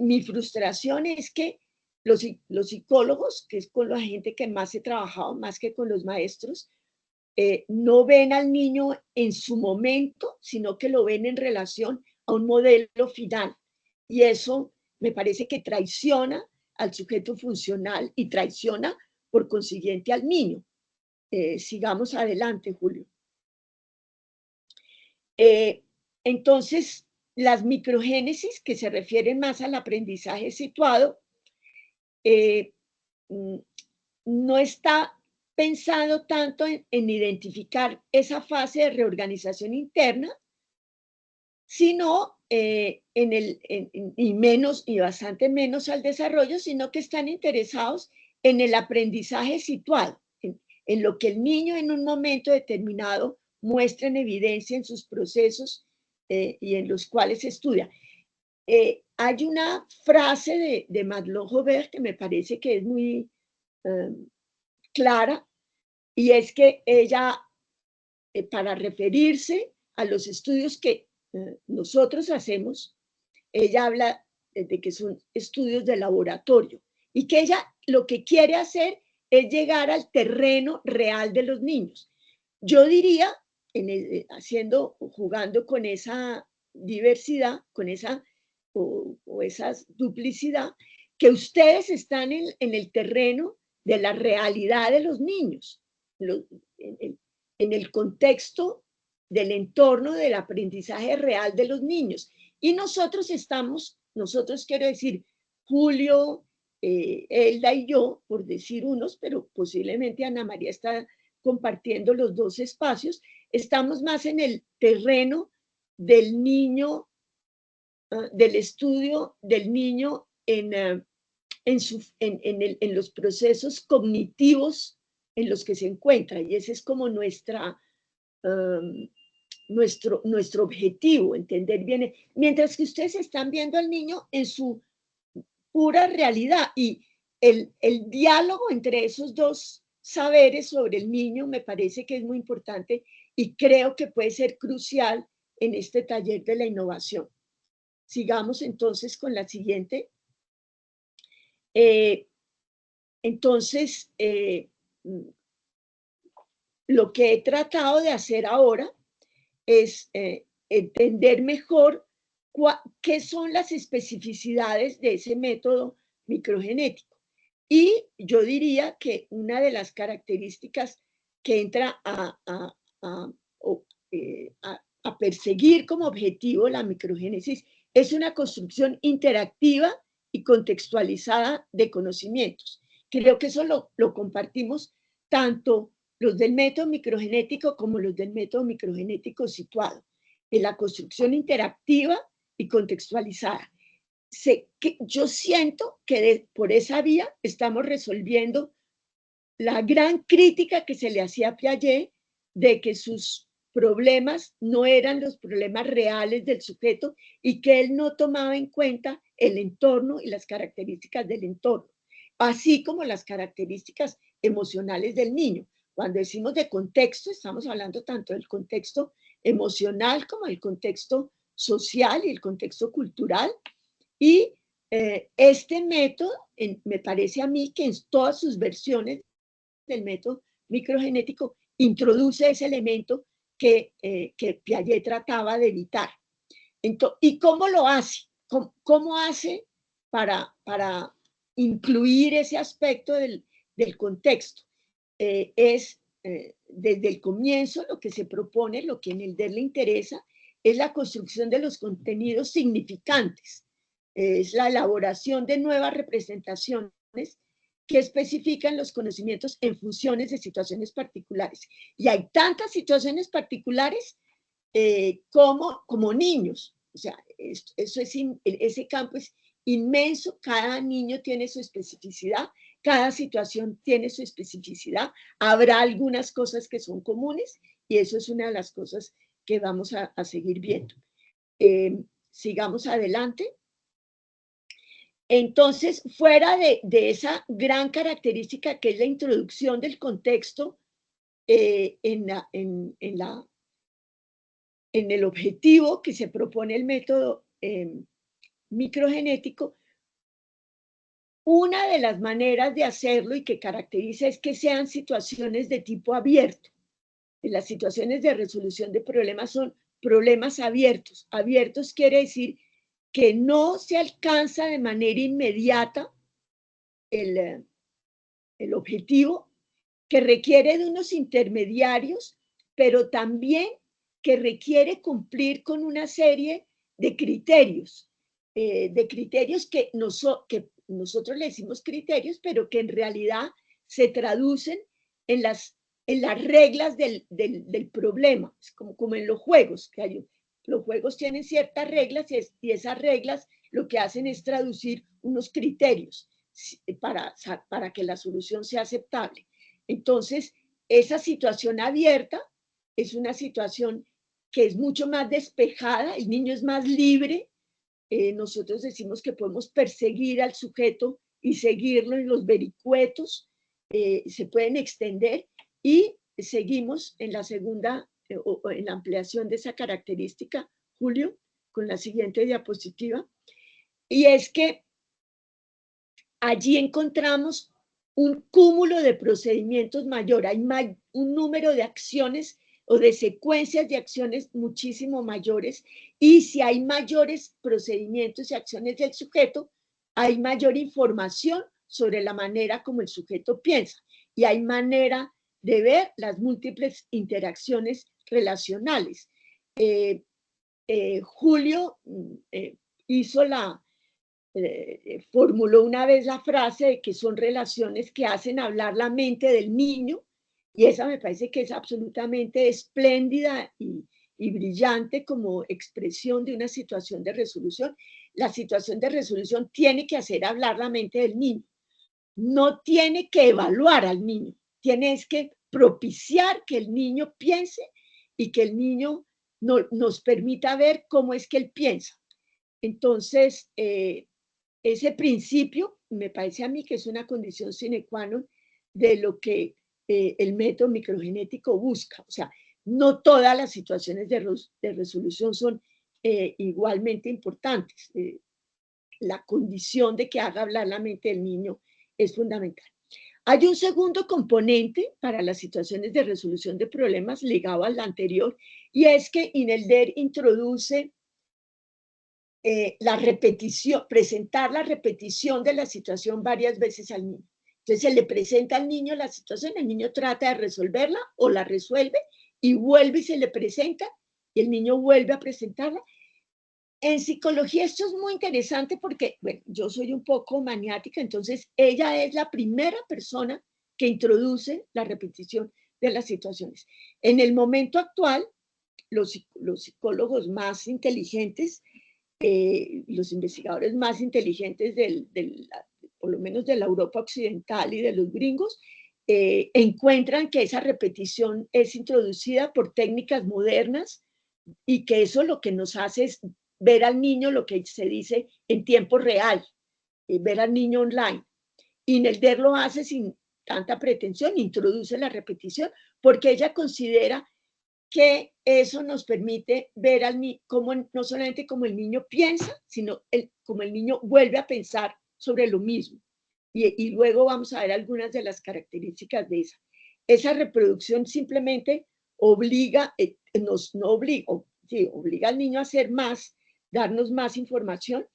mi frustración es que los psicólogos, que es con la gente que más he trabajado, más que con los maestros, no ven al niño en su momento, sino que lo ven en relación a un modelo final. Y eso me parece que traiciona al sujeto funcional y traiciona, por consiguiente, al niño. Sigamos adelante, Julio. Entonces, las microgénesis, que se refieren más al aprendizaje situado, no está pensado tanto en identificar esa fase de reorganización interna, sino y bastante menos al desarrollo, sino que están interesados en el aprendizaje situado, en lo que el niño en un momento determinado muestra en evidencia en sus procesos y en los cuales estudia. Hay una frase de Madelon Joubert que me parece que es muy clara, y es que ella, para referirse a los estudios que nosotros hacemos, ella habla de que son estudios de laboratorio, y que ella lo que quiere hacer es llegar al terreno real de los niños. Yo diría, jugando con esa diversidad, con esa esa duplicidad, que ustedes están en el terreno de la realidad de los niños, en el contexto del entorno del aprendizaje real de los niños. Y nosotros quiero decir, Julio, Elda y yo, por decir unos, pero posiblemente Ana María está compartiendo los dos espacios, estamos más en el terreno del niño, del estudio del niño en los procesos cognitivos en los que se encuentra, y ese es como nuestro objetivo, entender bien, mientras que ustedes están viendo al niño en su pura realidad, y el diálogo entre esos dos saberes sobre el niño me parece que es muy importante, y creo que puede ser crucial en este taller de la innovación. Sigamos entonces con la siguiente. Entonces, lo que he tratado de hacer ahora es entender mejor qué son las especificidades de ese método microgenético. Y yo diría que una de las características que entra a perseguir como objetivo la microgénesis es una construcción interactiva y contextualizada de conocimientos. Creo que eso lo compartimos tanto los del método microgenético como los del método microgenético situado, en la construcción interactiva y contextualizada. Yo siento que por esa vía estamos resolviendo la gran crítica que se le hacía a Piaget de que sus problemas no eran los problemas reales del sujeto y que él no tomaba en cuenta el entorno y las características del entorno. así como las características emocionales del niño. Cuando decimos de contexto, estamos hablando tanto del contexto emocional como del contexto social y el contexto cultural. Y este método, me parece a mí que en todas sus versiones del método microgenético introduce ese elemento que Piaget trataba de evitar. Entonces, ¿y cómo lo hace? ¿Cómo hace para incluir ese aspecto del contexto? Desde el comienzo lo que se propone, lo que en el DER le interesa, es la construcción de los contenidos significantes. Es la elaboración de nuevas representaciones que especifican los conocimientos en funciones de situaciones particulares. Y hay tantas situaciones particulares como niños. O sea, ese campo es inmenso, cada niño tiene su especificidad, cada situación tiene su especificidad, habrá algunas cosas que son comunes y eso es una de las cosas que vamos a seguir viendo. Sigamos adelante. Entonces, fuera de esa gran característica que es la introducción del contexto en el objetivo que se propone el método microgenético, una de las maneras de hacerlo y que caracteriza es que sean situaciones de tipo abierto. Las situaciones de resolución de problemas son problemas abiertos. Abiertos quiere decir que no se alcanza de manera inmediata el objetivo, que requiere de unos intermediarios, pero también que requiere cumplir con una serie de criterios que nosotros le decimos criterios, pero que en realidad se traducen en las reglas del problema, es como en los juegos, los juegos tienen ciertas reglas y esas reglas lo que hacen es traducir unos criterios para que la solución sea aceptable. Entonces, esa situación abierta es una situación que es mucho más despejada, el niño es más libre. Nosotros decimos que podemos perseguir al sujeto y seguirlo en los vericuetos, se pueden extender y seguimos en la segunda en la ampliación de esa característica, Julio, con la siguiente diapositiva. Y es que allí encontramos un cúmulo de procedimientos mayor, hay un número de acciones o de secuencias de acciones muchísimo mayores, y si hay mayores procedimientos y acciones del sujeto, hay mayor información sobre la manera como el sujeto piensa, y hay manera de ver las múltiples interacciones relacionales. Julio formuló una vez la frase de que son relaciones que hacen hablar la mente del niño, y esa me parece que es absolutamente espléndida y brillante como expresión de una situación de resolución. La situación de resolución tiene que hacer hablar la mente del niño, no tiene que evaluar al niño, tiene que propiciar que el niño piense y que el niño nos permita ver cómo es que él piensa. Entonces, ese principio me parece a mí que es una condición sine qua non de lo que el método microgenético busca. O sea, no todas las situaciones de resolución son igualmente importantes. La condición de que haga hablar la mente del niño es fundamental. Hay un segundo componente para las situaciones de resolución de problemas ligado al anterior, y es que INELDER introduce la repetición, presentar la repetición de la situación varias veces al niño. Entonces se le presenta al niño la situación, el niño trata de resolverla o la resuelve y vuelve y se le presenta y el niño vuelve a presentarla. En psicología esto es muy interesante porque, bueno, yo soy un poco maniática, entonces ella es la primera persona que introduce la repetición de las situaciones. En el momento actual, los psicólogos más inteligentes, los investigadores más inteligentes por lo menos de la Europa occidental y de los gringos, encuentran que esa repetición es introducida por técnicas modernas y que eso lo que nos hace es ver al niño, lo que se dice en tiempo real, ver al niño online. Inelder lo hace sin tanta pretensión, introduce la repetición, porque ella considera que eso nos permite ver al niño, no solamente como el niño piensa, sino como el niño vuelve a pensar sobre lo mismo. Y luego vamos a ver algunas de las características de esa. Esa reproducción simplemente obliga, no obliga, sí, obliga al niño a hacer más, darnos más información,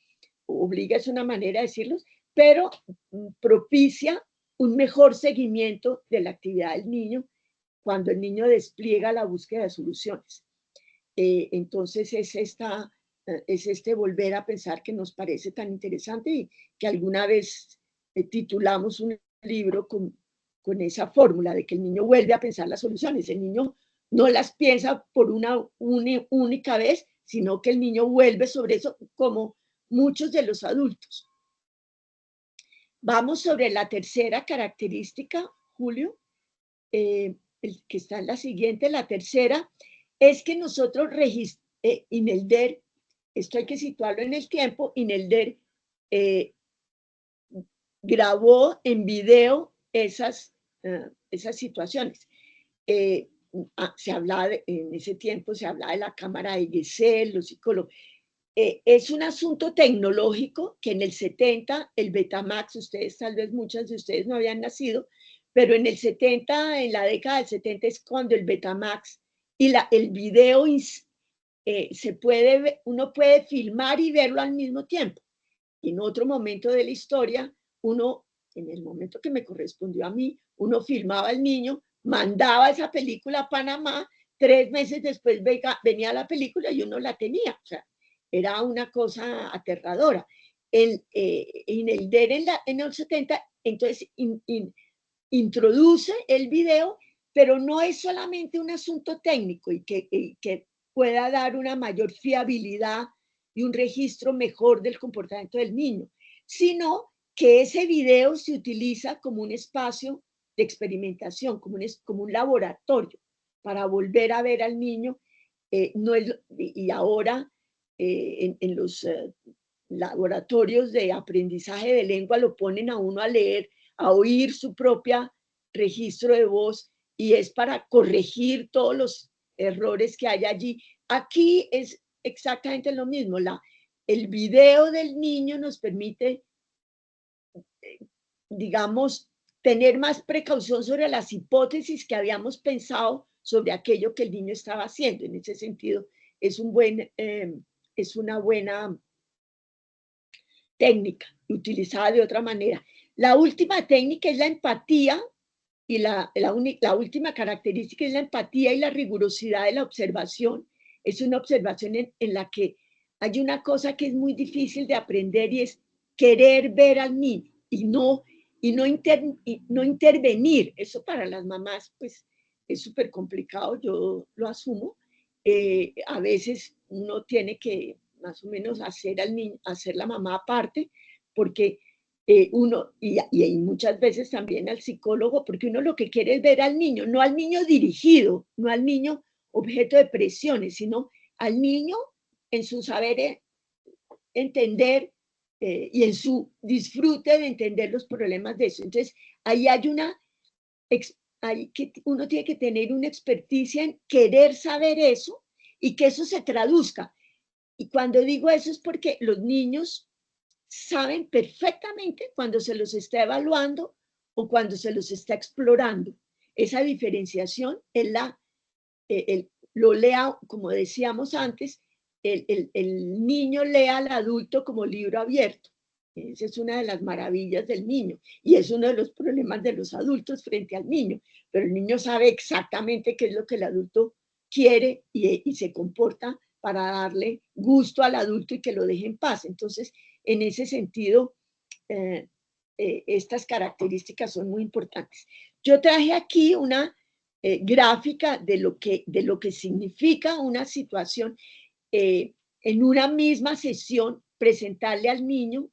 obliga es una manera de decirlo, pero propicia un mejor seguimiento de la actividad del niño cuando el niño despliega la búsqueda de soluciones. Entonces es este volver a pensar que nos parece tan interesante y que alguna vez titulamos un libro con esa fórmula de que el niño vuelve a pensar las soluciones. El niño no las piensa por una única vez, sino que el niño vuelve sobre eso como muchos de los adultos. Vamos sobre la tercera característica, Julio, el que está en la siguiente. La tercera es que nosotros Inelder, esto hay que situarlo en el tiempo, Inelder grabó en video esas situaciones. Se hablaba en ese tiempo, se hablaba de la cámara de Gesell, los psicólogos. Es un asunto tecnológico que en el 70, el Betamax, ustedes tal vez muchas de ustedes no habían nacido, pero en el 70, en la década del 70 es cuando el Betamax y el video uno puede filmar y verlo al mismo tiempo. Y en otro momento de la historia, en el momento que me correspondió a mí, uno filmaba al niño, mandaba esa película a Panamá, 3 meses después venía la película y uno la tenía. O sea, era una cosa aterradora. Inelder en los 70, entonces introduce el video, pero no es solamente un asunto técnico y que pueda dar una mayor fiabilidad y un registro mejor del comportamiento del niño, sino que ese video se utiliza como un espacio de experimentación, como un laboratorio para volver a ver al niño. Y ahora en los laboratorios de aprendizaje de lengua lo ponen a uno a leer, a oír su propia registro de voz, y es para corregir todos los errores que hay allí. Aquí es exactamente lo mismo. El video del niño nos permite, digamos, tener más precaución sobre las hipótesis que habíamos pensado sobre aquello que el niño estaba haciendo. En ese sentido, es una buena técnica utilizada de otra manera. La última técnica es la empatía, y la última característica es la empatía y la rigurosidad de la observación. Es una observación en la que hay una cosa que es muy difícil de aprender, y es querer ver al niño y no intervenir. Eso para las mamás pues es súper complicado, yo lo asumo. A veces uno tiene que más o menos hacer la mamá aparte, porque y muchas veces también al psicólogo, porque uno lo que quiere es ver al niño, no al niño dirigido, no al niño objeto de presiones, sino al niño en su saber entender y en su disfrute de entender los problemas de eso. Entonces, ahí uno tiene que tener una experticia en querer saber eso y que eso se traduzca. Y cuando digo eso es porque los niños saben perfectamente cuando se los está evaluando o cuando se los está explorando. Esa diferenciación lo lea, como decíamos antes, el niño lee al adulto como libro abierto. Esa es una de las maravillas del niño y es uno de los problemas de los adultos frente al niño, pero el niño sabe exactamente qué es lo que el adulto quiere y se comporta para darle gusto al adulto y que lo deje en paz. Entonces, en ese sentido, estas características son muy importantes. Yo traje aquí una gráfica de lo que significa una situación en una misma sesión, presentarle al niño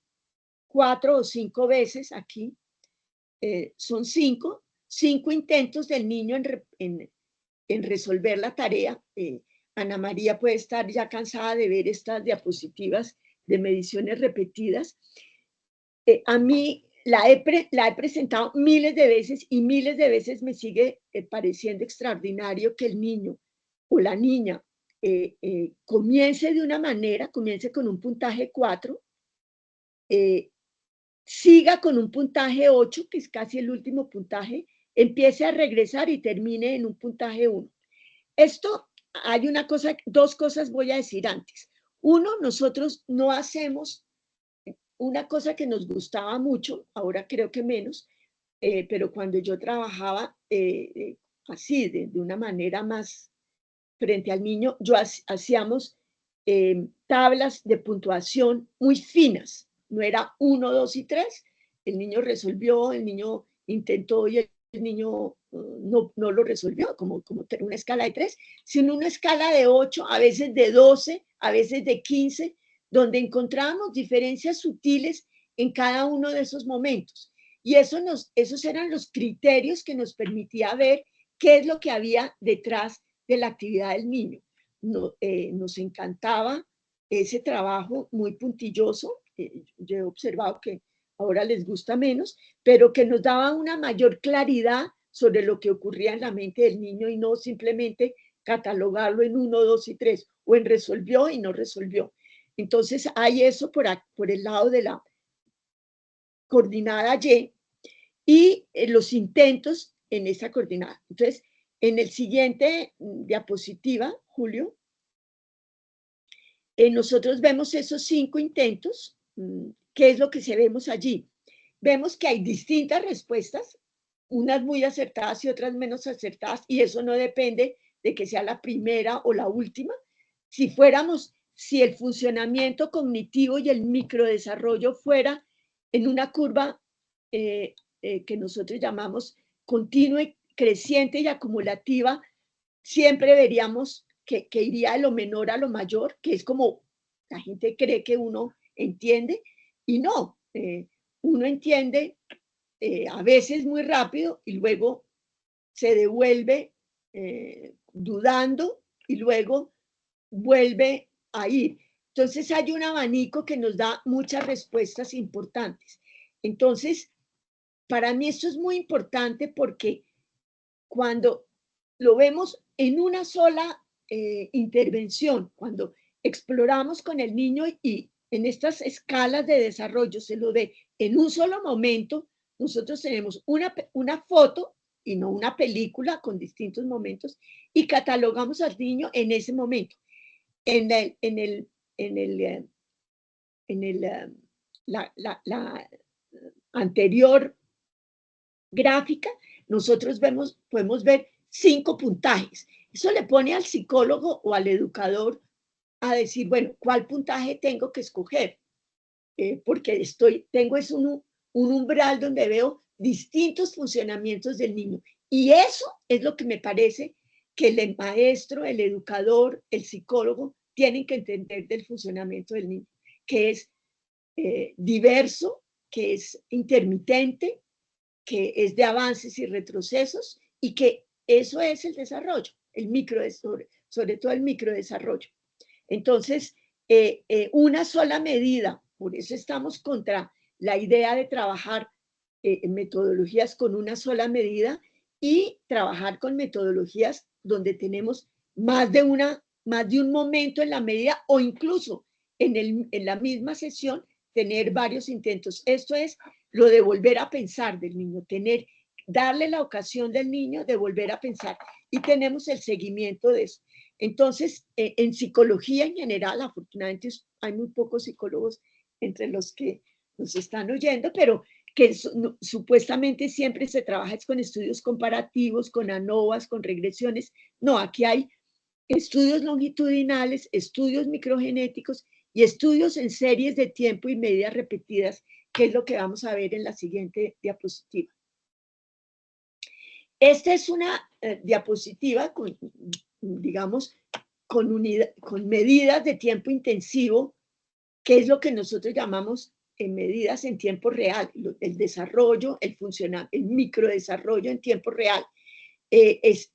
4 o 5 veces aquí. Son 5 intentos del niño en resolver la tarea. Ana María puede estar ya cansada de ver estas diapositivas de mediciones repetidas. A mí la he presentado miles de veces y miles de veces me sigue pareciendo extraordinario que el niño o la niña comience de una manera, comience con un puntaje 4, siga con un puntaje 8, que es casi el último puntaje, empiece a regresar y termine en un puntaje 1. Esto, hay una cosa, dos cosas voy a decir antes. Uno, nosotros no hacemos una cosa que nos gustaba mucho, ahora creo que menos, pero cuando yo trabajaba así, de una manera más frente al niño, hacíamos tablas de puntuación muy finas, no era 1, 2 y 3, el niño resolvió, el niño intentó y el niño no lo resolvió, como una escala de 3, sino una escala de 8, a veces de 12, a veces de 15, donde encontrábamos diferencias sutiles en cada uno de esos momentos. Y esos eran los criterios que nos permitía ver qué es lo que había detrás de la actividad del niño. Nos encantaba ese trabajo muy puntilloso. Yo he observado que ahora les gusta menos, pero que nos daba una mayor claridad sobre lo que ocurría en la mente del niño y no simplemente catalogarlo en 1, 2 y 3, o en resolvió y no resolvió. Entonces hay eso por el lado de la coordinada y los intentos en esa coordinada. Entonces, en el siguiente diapositiva, Julio, nosotros vemos esos 5 intentos. ¿Qué es lo que vemos allí? Vemos que hay distintas respuestas, unas muy acertadas y otras menos acertadas, y eso no depende de que sea la primera o la última. Si el funcionamiento cognitivo y el microdesarrollo fuera en una curva que nosotros llamamos continua, creciente y acumulativa, siempre veríamos que iría de lo menor a lo mayor, que es como la gente cree que uno entiende, y no, uno entiende a veces muy rápido y luego se devuelve dudando y luego vuelve a ir. Entonces hay un abanico que nos da muchas respuestas importantes. Entonces, para mí esto es muy importante porque cuando lo vemos en una sola intervención, cuando exploramos con el niño y en estas escalas de desarrollo se lo ve en un solo momento, nosotros tenemos una foto y no una película con distintos momentos y catalogamos al niño en ese momento. La anterior gráfica, nosotros podemos ver 5 puntajes. Eso le pone al psicólogo o al educador a decir, bueno, ¿cuál puntaje tengo que escoger? Porque tengo un umbral donde veo distintos funcionamientos del niño. Y eso es lo que me parece que el maestro, el educador, el psicólogo tienen que entender del funcionamiento del niño, que es diverso, que es intermitente, que es de avances y retrocesos, y que eso es el desarrollo, sobre todo el microdesarrollo. Entonces, una sola medida, por eso estamos contra la idea de trabajar metodologías con una sola medida y trabajar con metodologías donde tenemos más de un momento en la medida o incluso en la misma sesión tener varios intentos. Esto es lo de volver a pensar del niño, darle la ocasión del niño de volver a pensar, y tenemos el seguimiento de eso. Entonces, en psicología en general, afortunadamente hay muy pocos psicólogos entre los que nos están oyendo, pero que supuestamente siempre se trabaja con estudios comparativos, con ANOVAs, con regresiones. No, aquí hay estudios longitudinales, estudios microgenéticos y estudios en series de tiempo y medidas repetidas, que es lo que vamos a ver en la siguiente diapositiva. Esta es una diapositiva con, digamos, con medidas de tiempo intensivo, que es lo que nosotros llamamos medidas en tiempo real, el desarrollo, el microdesarrollo en tiempo real. Es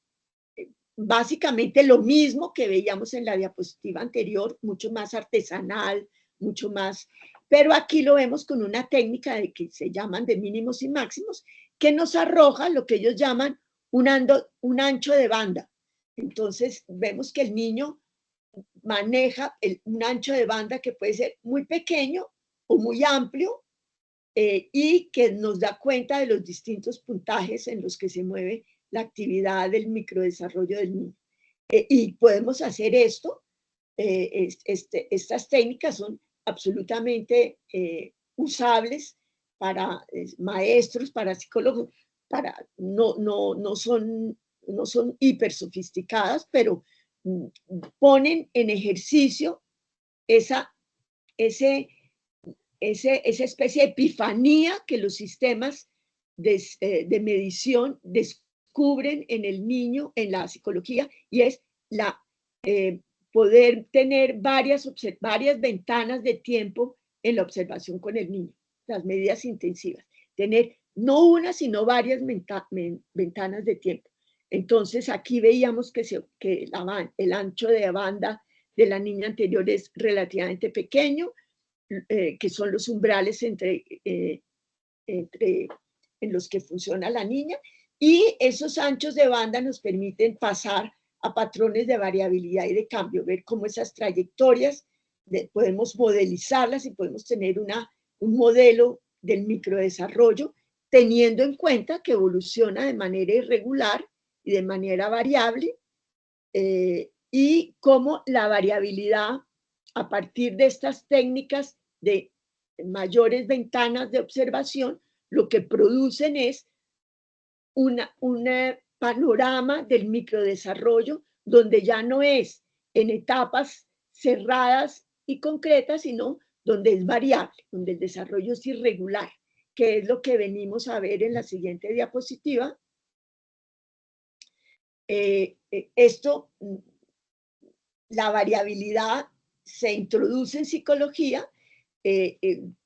básicamente lo mismo que veíamos en la diapositiva anterior, mucho más artesanal, mucho más pero aquí lo vemos con una técnica de que se llaman de mínimos y máximos, que nos arroja lo que ellos llaman un ancho de banda. Entonces vemos que el niño maneja un ancho de banda que puede ser muy pequeño o muy amplio, y que nos da cuenta de los distintos puntajes en los que se mueve la actividad del microdesarrollo del niño. Y podemos hacer esto, estas técnicas son absolutamente usables para maestros, para psicólogos, no son hiper sofisticadas, pero ponen en ejercicio esa especie de epifanía que los sistemas de medición descubren en el niño, en la psicología, y es poder tener varias ventanas de tiempo en la observación con el niño, las medidas intensivas, tener no una, sino varias ventanas de tiempo. Entonces aquí veíamos que el ancho de banda de la niña anterior es relativamente pequeño, que son los umbrales en los que funciona la niña, y esos anchos de banda nos permiten pasar a patrones de variabilidad y de cambio, ver cómo esas trayectorias podemos modelizarlas y podemos tener un modelo del microdesarrollo, teniendo en cuenta que evoluciona de manera irregular y de manera variable, y cómo la variabilidad a partir de estas técnicas de mayores ventanas de observación, lo que producen es un panorama del microdesarrollo donde ya no es en etapas cerradas y concretas, sino donde es variable, donde el desarrollo es irregular, que es lo que venimos a ver en la siguiente diapositiva. La variabilidad se introduce en psicología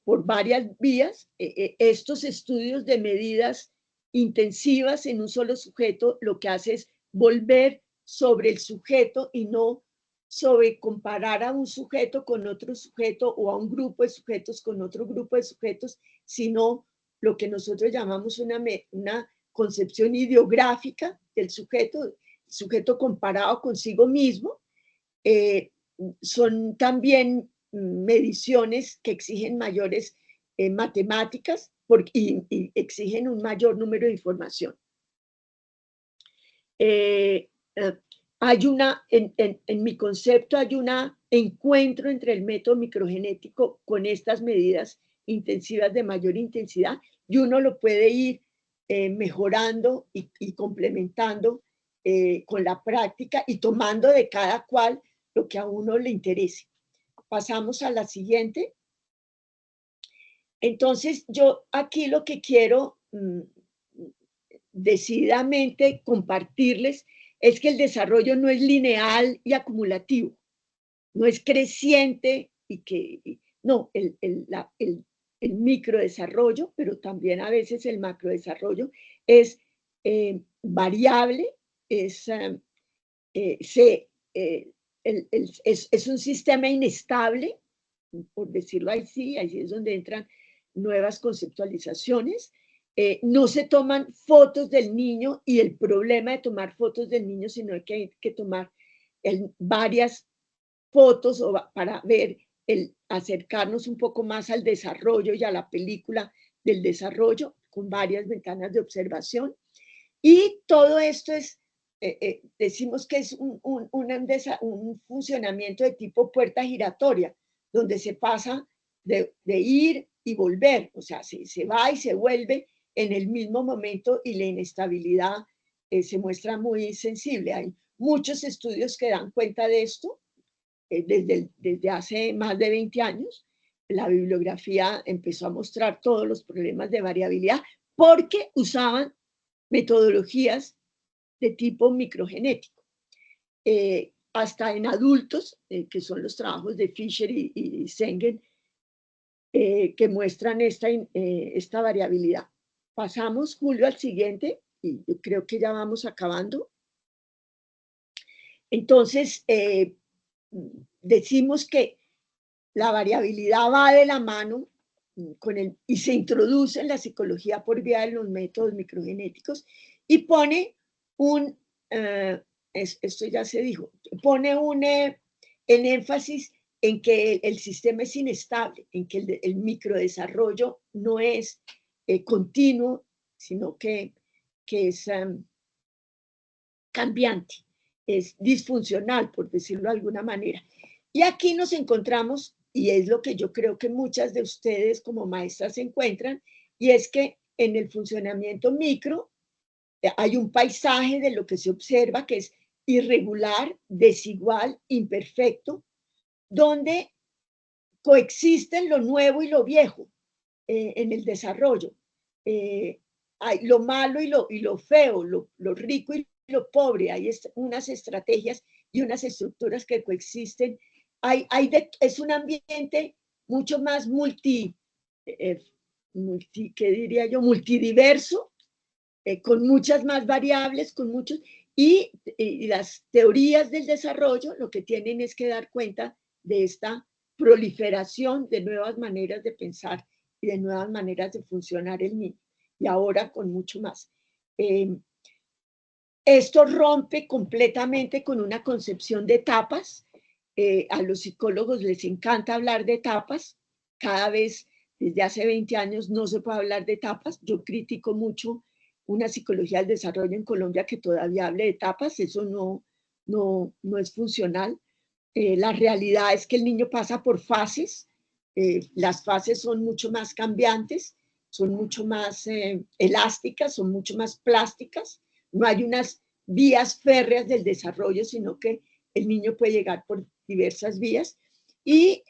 por varias vías. Estos estudios de medidas intensivas en un solo sujeto lo que hace es volver sobre el sujeto y no sobre comparar a un sujeto con otro sujeto o a un grupo de sujetos con otro grupo de sujetos, sino lo que nosotros llamamos una concepción ideográfica del sujeto comparado consigo mismo. Son también mediciones que exigen mayores matemáticas y exigen un mayor número de información. En mi concepto hay un encuentro entre el método microgenético con estas medidas intensivas de mayor intensidad, y uno lo puede ir mejorando y complementando con la práctica y tomando de cada cual lo que a uno le interese. Pasamos a la siguiente. Entonces, yo aquí lo que quiero decididamente compartirles es que el desarrollo no es lineal y acumulativo, no es creciente no, el microdesarrollo, pero también a veces el macrodesarrollo es variable, es un sistema inestable, por decirlo así es donde entran nuevas conceptualizaciones. No se toman fotos del niño, y el problema de tomar fotos del niño, sino que hay que tomar varias fotos para ver, acercarnos un poco más al desarrollo y a la película del desarrollo con varias ventanas de observación. Y todo esto es, decimos que es un funcionamiento de tipo puerta giratoria, donde se pasa de ir y volver, o sea, se va y se vuelve en el mismo momento, y la inestabilidad se muestra muy sensible. Hay muchos estudios que dan cuenta de esto desde hace más de 20 años. La bibliografía empezó a mostrar todos los problemas de variabilidad porque usaban metodologías de tipo microgenético. Hasta en adultos, que son los trabajos de Fisher y Sengen, que muestran esta variabilidad. Pasamos, Julio, al siguiente, y yo creo que ya vamos acabando. Entonces, decimos que la variabilidad va de la mano y se introduce en la psicología por vía de los métodos microgenéticos y pone esto ya se dijo, pone el énfasis en que el sistema es inestable, en que el microdesarrollo no es continuo, sino que es cambiante, es disfuncional, por decirlo de alguna manera. Y aquí nos encontramos, y es lo que yo creo que muchas de ustedes como maestras encuentran, y es que en el funcionamiento micro hay un paisaje de lo que se observa que es irregular, desigual, imperfecto, donde coexisten lo nuevo y lo viejo en el desarrollo. Hay lo malo y lo feo, lo rico y lo pobre. Hay unas estrategias y unas estructuras que coexisten. Es un ambiente mucho más multidiverso, con muchas más variables, y las teorías del desarrollo lo que tienen es que dar cuenta de esta proliferación de nuevas maneras de pensar y de nuevas maneras de funcionar el niño, y ahora con mucho más. Esto rompe completamente con una concepción de etapas. A los psicólogos les encanta hablar de etapas. Cada vez, desde hace 20 años, no se puede hablar de etapas. Yo critico mucho una psicología del desarrollo en Colombia que todavía hable de etapas. Eso no es funcional. La realidad es que el niño pasa por fases. Las fases son mucho más cambiantes, son mucho más elásticas, son mucho más plásticas. No hay unas vías férreas del desarrollo, sino que el niño puede llegar por diversas vías. Y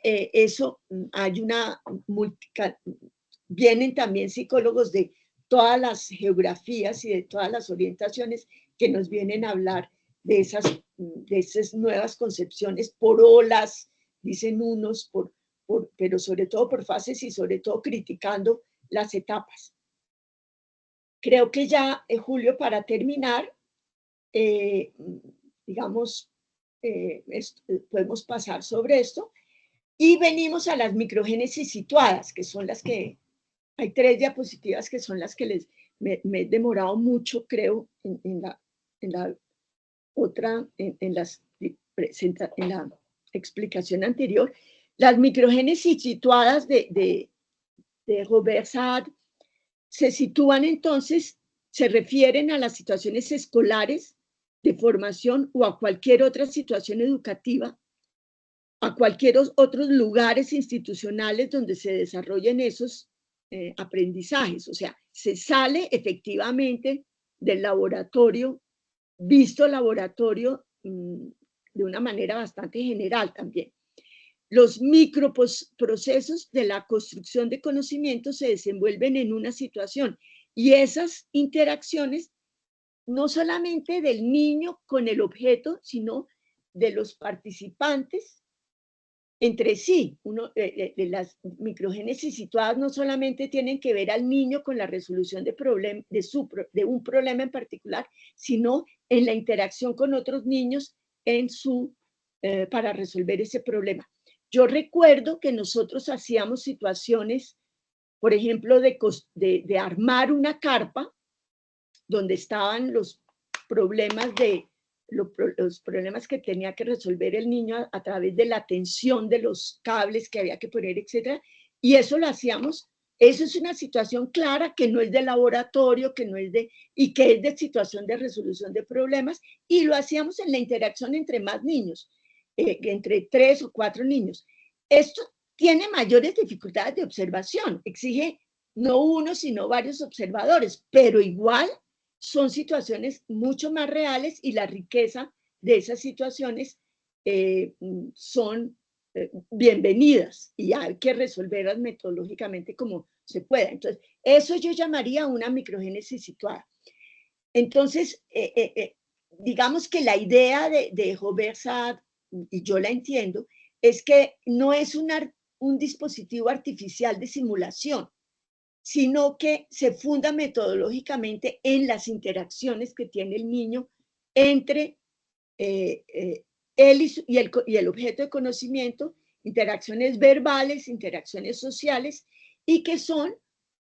vienen también psicólogos de todas las geografías y de todas las orientaciones que nos vienen a hablar de esas nuevas concepciones por olas, dicen unos, pero sobre todo por fases y sobre todo criticando las etapas. Creo que ya, Julio, para terminar, podemos pasar sobre esto y venimos a las microgénesis situadas, que son las que, hay 3 diapositivas que son las que me he demorado mucho, creo, en la explicación anterior. Las microgénesis situadas de Robert Saad se sitúan entonces, se refieren a las situaciones escolares de formación o a cualquier otra situación educativa, a cualquier otros lugares institucionales donde se desarrollen esos aprendizajes. O sea, se sale efectivamente del laboratorio, visto laboratorio de una manera bastante general también. Los microprocesos de la construcción de conocimiento se desenvuelven en una situación y esas interacciones no solamente del niño con el objeto, sino de los participantes entre sí. Las microgénesis situadas no solamente tienen que ver al niño con la resolución de un problema en particular, sino en la interacción con otros niños para resolver ese problema. Yo recuerdo que nosotros hacíamos situaciones, por ejemplo, de armar una carpa donde estaban los problemas que tenía que resolver el niño a través de la tensión de los cables que había que poner, etcétera. Y eso lo hacíamos. Eso es una situación clara que no es de laboratorio, y que es de situación de resolución de problemas, y lo hacíamos en la interacción entre más niños, entre 3 o 4 niños. Esto tiene mayores dificultades de observación, exige no uno, sino varios observadores, pero igual son situaciones mucho más reales y la riqueza de esas situaciones son bienvenidas y hay que resolverlas metodológicamente como se pueda. Entonces, eso yo llamaría una microgénesis situada. Entonces, digamos que la idea de Robert Saad, y yo la entiendo, es que no es un dispositivo artificial de simulación, sino que se funda metodológicamente en las interacciones que tiene el niño entre él y el objeto de conocimiento, interacciones verbales, interacciones sociales, y que son,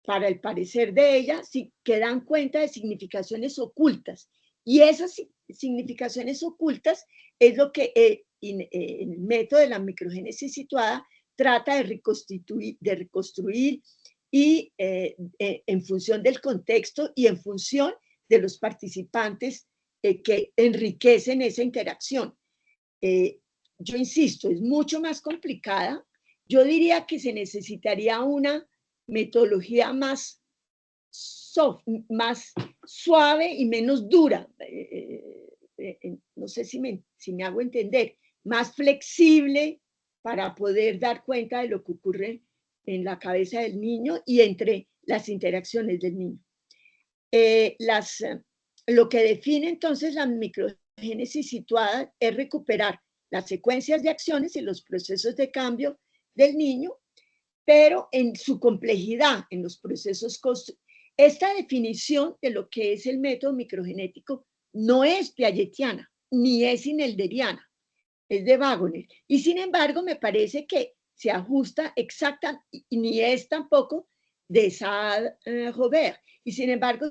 para el parecer de ella, que dan cuenta de significaciones ocultas. Y esas significaciones ocultas es lo que el método de la microgénesis situada trata de reconstruir y en función del contexto y en función de los participantes que enriquecen esa interacción. Yo insisto, es mucho más complicada. Yo diría que se necesitaría una metodología más suave y menos dura. No sé si me hago entender, más flexible para poder dar cuenta de lo que ocurre en la cabeza del niño y entre las interacciones del niño. Lo que define entonces la microgénesis situada es recuperar las secuencias de acciones y los procesos de cambio del niño, pero en su complejidad, en los procesos constructivos. Esta definición de lo que es el método microgenético no es piagetiana, ni es hinelderiana, es de Wagoner. Y sin embargo, me parece que se ajusta exacta, ni es tampoco de Saad-Robert, y sin embargo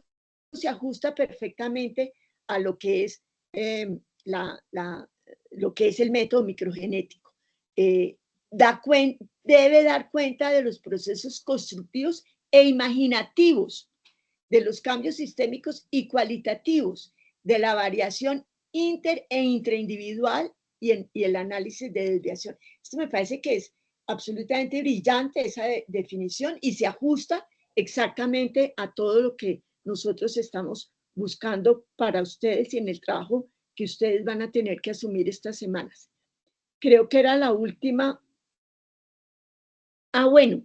se ajusta perfectamente a lo que es, lo que es el método microgenético. Debe dar cuenta de los procesos constructivos e imaginativos, de los cambios sistémicos y cualitativos, de la variación inter e intraindividual y el análisis de desviación. Esto me parece que es absolutamente brillante, esa definición, y se ajusta exactamente a todo lo que nosotros estamos buscando para ustedes y en el trabajo que ustedes van a tener que asumir estas semanas. Creo que era la última. Bueno,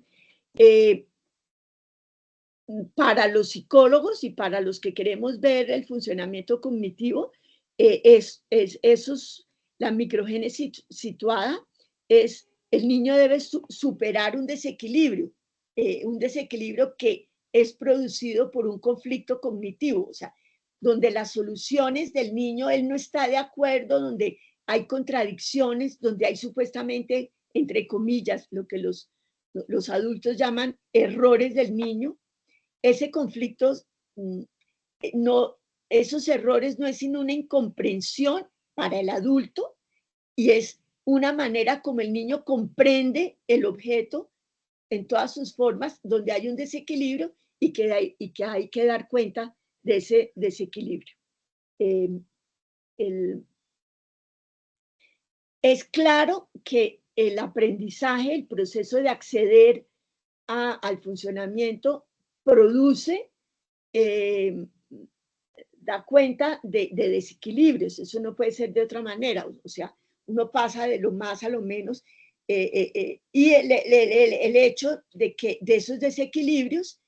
para los psicólogos y para los que queremos ver el funcionamiento cognitivo, la microgénesis situada es el niño debe superar un desequilibrio que es producido por un conflicto cognitivo, o sea, donde las soluciones del niño, él no está de acuerdo, donde hay contradicciones, donde hay supuestamente, entre comillas, lo que los adultos llaman errores del niño. Ese conflicto, esos errores no es sino una incomprensión para el adulto y es una manera como el niño comprende el objeto en todas sus formas, donde hay un desequilibrio y que hay que dar cuenta de ese desequilibrio. Es claro que el aprendizaje, el proceso de acceder al funcionamiento, produce, da cuenta de desequilibrios. Eso no puede ser de otra manera. O sea, uno pasa de lo más a lo menos. Y el hecho de que de esos desequilibrios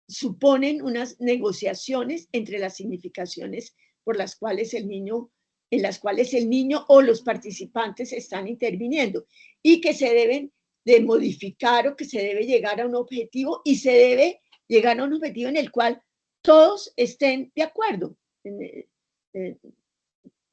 suponen unas negociaciones entre las significaciones por las cuales en las cuales el niño o los participantes están interviniendo y que se deben de modificar o que se debe llegar a un objetivo y se debe llegar a un objetivo en el cual todos estén de acuerdo.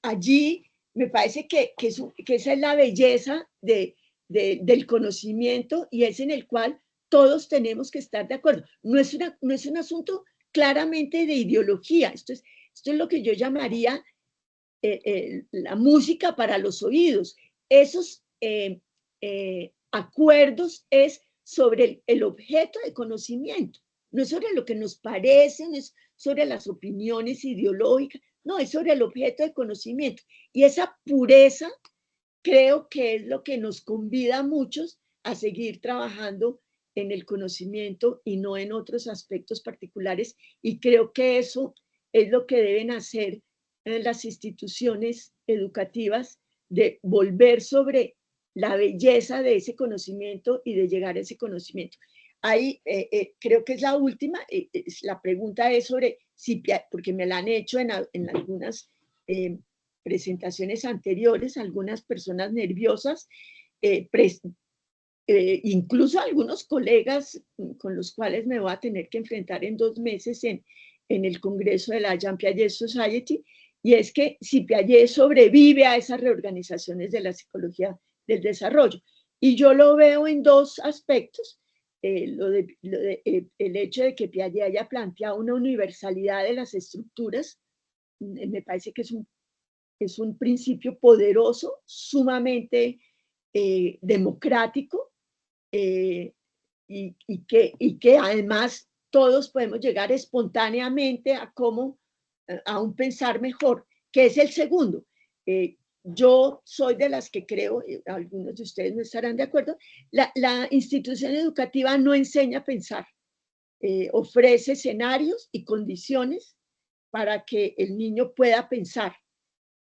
Allí me parece que esa es la belleza del conocimiento y es en el cual todos tenemos que estar de acuerdo. No es un asunto claramente de ideología. Esto es lo que yo llamaría la música para los oídos. Esos acuerdos es sobre el objeto de conocimiento, no es sobre lo que nos parece, no es sobre las opiniones ideológicas, no, es sobre el objeto de conocimiento. Y esa pureza creo que es lo que nos convida a muchos a seguir trabajando en el conocimiento y no en otros aspectos particulares. Y creo que eso es lo que deben hacer las instituciones educativas, de volver sobre la belleza de ese conocimiento y de llegar a ese conocimiento. Ahí creo que es la última. La pregunta es sobre si, porque me la han hecho en algunas presentaciones anteriores, algunas personas nerviosas, incluso algunos colegas con los cuales me voy a tener que enfrentar en 2 meses en el Congreso de la Jean Piaget Society, y es que si Piaget sobrevive a esas reorganizaciones de la psicología del desarrollo. Y yo lo veo en dos aspectos. El hecho de que Piaget haya planteado una universalidad de las estructuras, me parece que es un principio poderoso, sumamente democrático, y que además todos podemos llegar espontáneamente a un pensar mejor, que es el segundo. Yo soy de las que creo, algunos de ustedes no estarán de acuerdo, la institución educativa no enseña a pensar, ofrece escenarios y condiciones para que el niño pueda pensar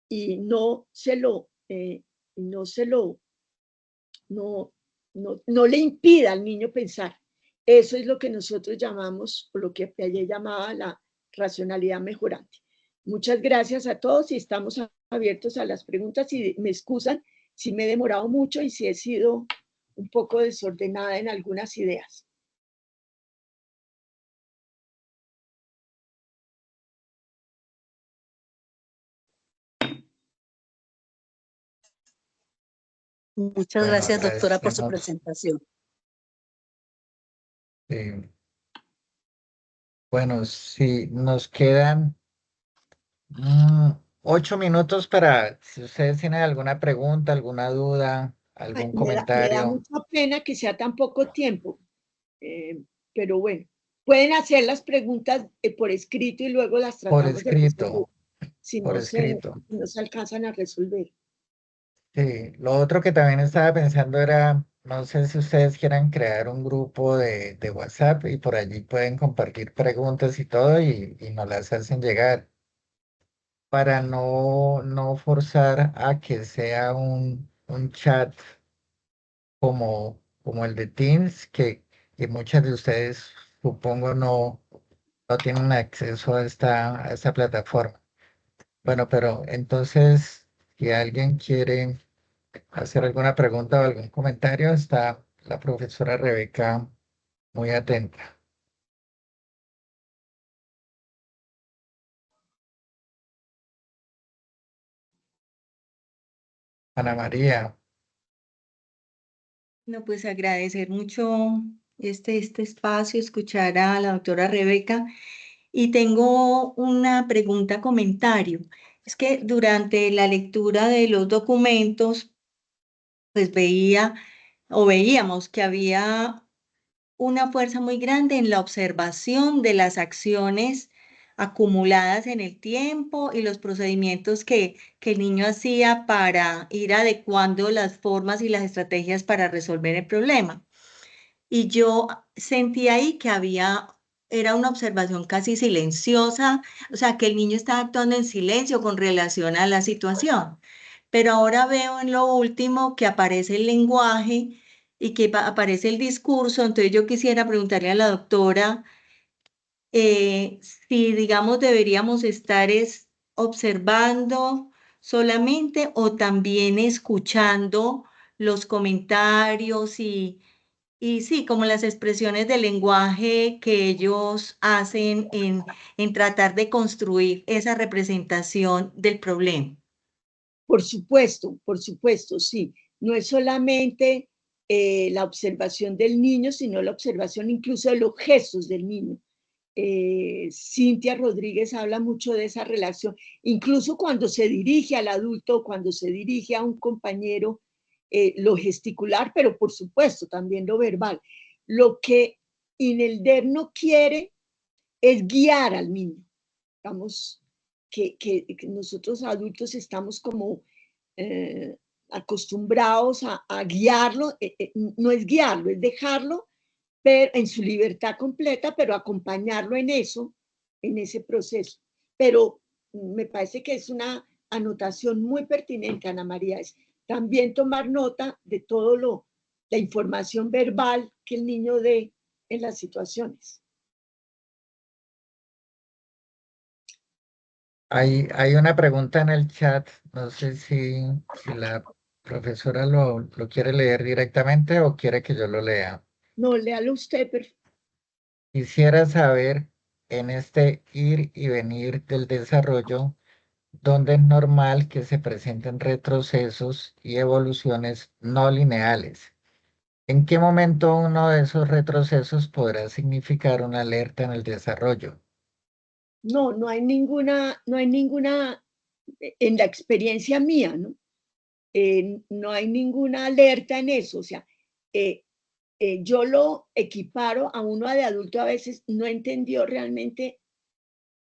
y no le impida al niño pensar. Eso es lo que nosotros llamamos, o lo que Piaget llamaba la racionalidad mejorante. Muchas gracias a todos y estamos abiertos a las preguntas y me excusan si me he demorado mucho y si he sido un poco desordenada en algunas ideas. Muchas Bueno, gracias, doctora, por su agradecemos. presentación. Bueno, si nos quedan 8 minutos para, si ustedes tienen alguna pregunta, alguna duda, algún Me da comentario. mucha pena que sea tan poco tiempo, pero bueno, pueden hacer las preguntas por escrito y luego las Por tratamos de resolver escrito, si por escrito. no se alcanzan a resolver. Sí, lo otro que también estaba pensando era, no sé si ustedes quieran crear un grupo de WhatsApp y por allí pueden compartir preguntas y todo y nos las hacen llegar para no forzar a que sea un chat como el de Teams, que muchas de ustedes supongo no tienen acceso a esta plataforma. Bueno, pero entonces, si alguien quiere hacer alguna pregunta o algún comentario, está la profesora Rebeca muy atenta. Ana María, No, pues agradecer mucho este espacio, escuchar a la doctora Rebeca. Y tengo una pregunta, comentario. Es que durante la lectura de los documentos, pues veíamos que había una fuerza muy grande en la observación de las acciones acumuladas en el tiempo y los procedimientos que el niño hacía para ir adecuando las formas y las estrategias para resolver el problema. Y yo sentí ahí que era una observación casi silenciosa, o sea, que el niño estaba actuando en silencio con relación a la situación. Pero ahora veo en lo último que aparece el lenguaje y que aparece el discurso, entonces yo quisiera preguntarle a la doctora si, digamos, deberíamos estar observando solamente o también escuchando los comentarios y sí, como las expresiones del lenguaje que ellos hacen en tratar de construir esa representación del problema. Por supuesto, sí. No es solamente la observación del niño, sino la observación incluso de los gestos del niño. Cintia Rodríguez habla mucho de esa relación, incluso cuando se dirige al adulto, cuando se dirige a un compañero, lo gesticular, pero por supuesto también lo verbal. Lo que Inelder no quiere es guiar al niño. Vamos, que nosotros adultos estamos como acostumbrados a guiarlo, no es guiarlo, es dejarlo pero, en su libertad completa, pero acompañarlo en eso, en ese proceso. Pero me parece que es una anotación muy pertinente, Ana María, es también tomar nota de todo la información verbal que el niño dé en las situaciones. hay una pregunta en el chat, no sé si la profesora lo quiere leer directamente o quiere que yo lo lea. No, léalo usted, Quisiera saber en este ir y venir del desarrollo, donde es normal que se presenten retrocesos y evoluciones no lineales. ¿En qué momento uno de esos retrocesos podrá significar una alerta en el desarrollo? No, no hay ninguna, en la experiencia mía, ¿no? No hay ninguna alerta en eso, o sea, yo lo equiparo a uno de adulto, a veces no entendió realmente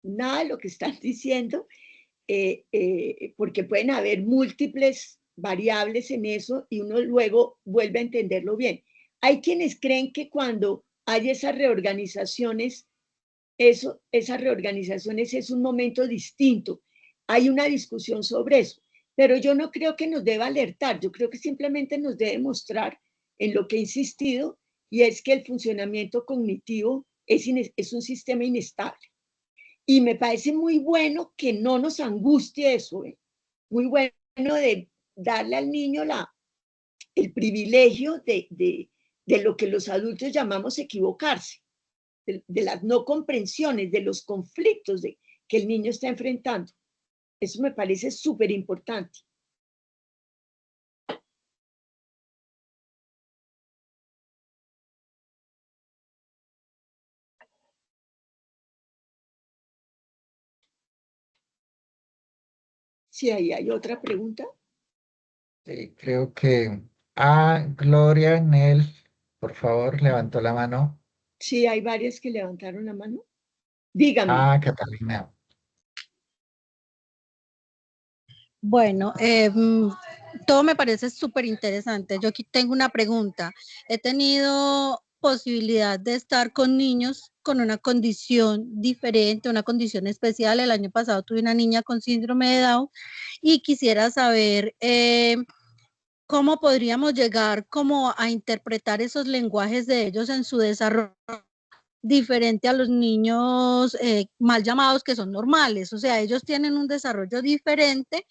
nada de lo que están diciendo, porque pueden haber múltiples variables en eso y uno luego vuelve a entenderlo bien. Hay quienes creen que cuando hay esas reorganizaciones, esas reorganizaciones es un momento distinto. Hay una discusión sobre eso, pero yo no creo que nos deba alertar, yo creo que simplemente nos debe mostrar en lo que he insistido, y es que el funcionamiento cognitivo es un sistema inestable. Y me parece muy bueno que no nos angustie eso, muy bueno de darle al niño el privilegio de lo que los adultos llamamos equivocarse, de las no comprensiones, de los conflictos que el niño está enfrentando. Eso me parece súper importante. Sí, ahí hay otra pregunta. Sí, creo que Gloria Nel, por favor, levantó la mano. Sí, hay varias que levantaron la mano. Dígame. Catalina. Bueno, todo me parece súper interesante. Yo aquí tengo una pregunta. He tenido posibilidad de estar con niños con una condición diferente, una condición especial. El año pasado tuve una niña con síndrome de Down y quisiera saber cómo podríamos llegar como a interpretar esos lenguajes de ellos en su desarrollo diferente a los niños mal llamados que son normales. O sea, ellos tienen un desarrollo diferente.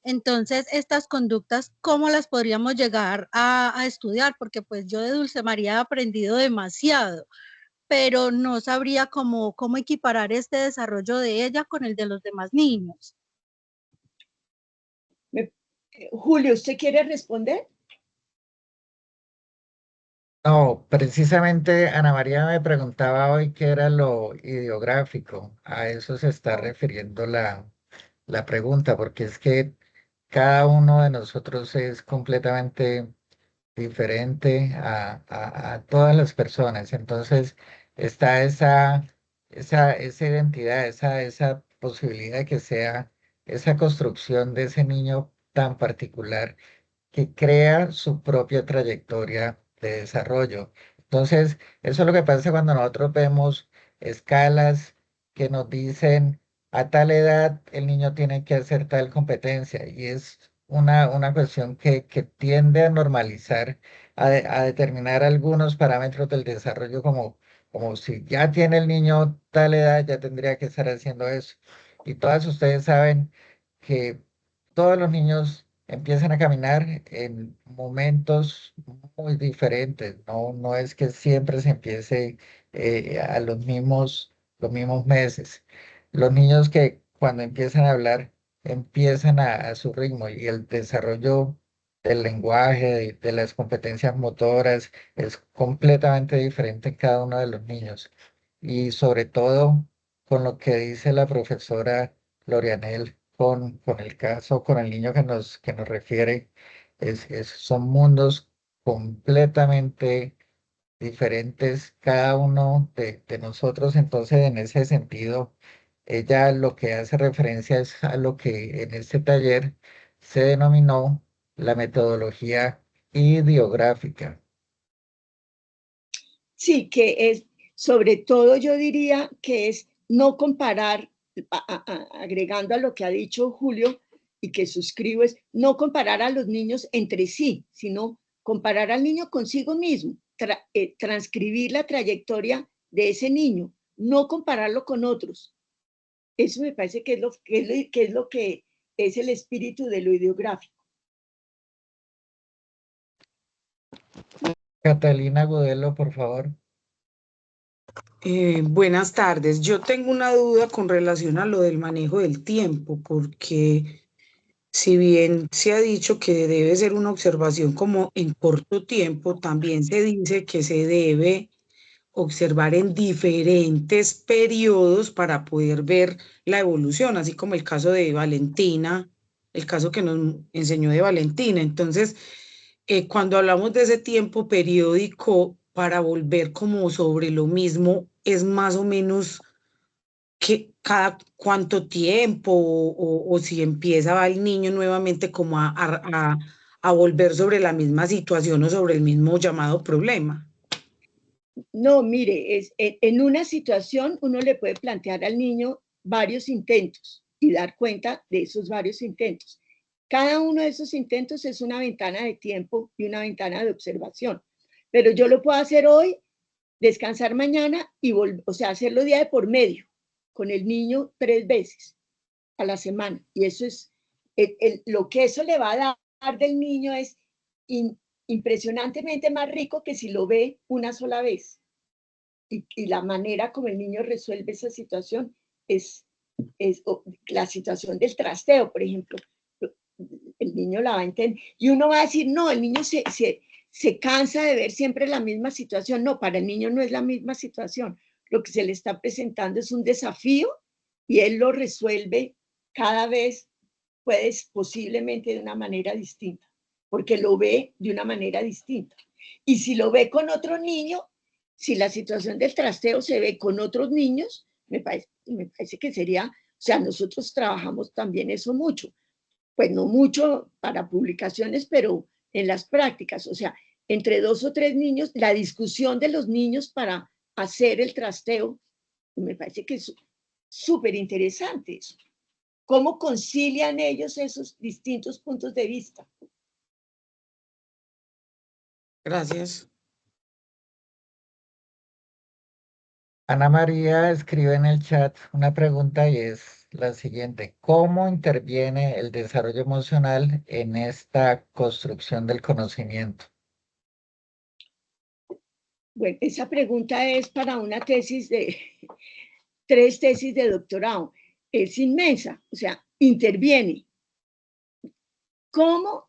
Entonces, estas conductas, ¿cómo las podríamos llegar a estudiar? Porque pues yo de Dulce María he aprendido demasiado, pero no sabría cómo equiparar este desarrollo de ella con el de los demás niños. Julio, ¿usted quiere responder? No, precisamente Ana María me preguntaba hoy qué era lo ideográfico. A eso se está refiriendo la pregunta, porque es que cada uno de nosotros es completamente diferente a todas las personas. Entonces está esa identidad, esa posibilidad de que sea esa construcción de ese niño tan particular que crea su propia trayectoria de desarrollo. Entonces, eso es lo que pasa cuando nosotros vemos escalas que nos dicen a tal edad el niño tiene que hacer tal competencia y es una cuestión que tiende a normalizar, a determinar algunos parámetros del desarrollo como si ya tiene el niño tal edad, ya tendría que estar haciendo eso. Y todas ustedes saben que todos los niños empiezan a caminar en momentos muy diferentes. No es que siempre se empiece a los mismos meses. Los niños que cuando empiezan a hablar empiezan a su ritmo y el desarrollo del lenguaje, de las competencias motoras, es completamente diferente en cada uno de los niños. Y sobre todo con lo que dice la profesora Lorianel con el caso, con el niño que nos refiere, son mundos completamente diferentes cada uno de nosotros. Entonces, en ese sentido, ella lo que hace referencia es a lo que en este taller se denominó la metodología ideográfica. Sí, que es, sobre todo yo diría que es no comparar, agregando a lo que ha dicho Julio y que suscribo, es no comparar a los niños entre sí, sino comparar al niño consigo mismo, transcribir la trayectoria de ese niño, no compararlo con otros. Eso me parece que es lo que es el espíritu de lo ideográfico. Catalina Gudelo, por favor. Buenas tardes. Yo tengo una duda con relación a lo del manejo del tiempo, porque si bien se ha dicho que debe ser una observación como en corto tiempo, también se dice que se debe observar en diferentes periodos para poder ver la evolución, así como el caso de Valentina, el caso que nos enseñó de Valentina. Entonces, cuando hablamos de ese tiempo periódico para volver como sobre lo mismo, es más o menos que cada cuánto tiempo o si empieza va el niño nuevamente como a volver sobre la misma situación o sobre el mismo llamado problema. No, mire, en una situación uno le puede plantear al niño varios intentos y dar cuenta de esos varios intentos. Cada uno de esos intentos es una ventana de tiempo y una ventana de observación. Pero yo lo puedo hacer hoy, descansar mañana y o sea, hacerlo día de por medio con el niño 3 veces a la semana. Y eso es, lo que eso le va a dar del niño es impresionantemente más rico que si lo ve una sola vez. Y la manera como el niño resuelve esa situación es la situación del trasteo, por ejemplo. El niño la va a entender. Y uno va a decir, no, el niño se cansa de ver siempre la misma situación. No, para el niño no es la misma situación. Lo que se le está presentando es un desafío y él lo resuelve cada vez, posiblemente de una manera distinta, porque lo ve de una manera distinta. Y si lo ve con otro niño, si la situación del trasteo se ve con otros niños, me parece que sería, o sea, nosotros trabajamos también eso mucho, pues no mucho para publicaciones, pero en las prácticas, o sea, entre 2 o 3 niños, la discusión de los niños para hacer el trasteo, me parece que es súper interesante eso. ¿Cómo concilian ellos esos distintos puntos de vista? Gracias. Ana María escribe en el chat una pregunta y es la siguiente: ¿cómo interviene el desarrollo emocional en esta construcción del conocimiento? Bueno, esa pregunta es para una tesis de 3 tesis de doctorado. Es inmensa, o sea, interviene. ¿Cómo?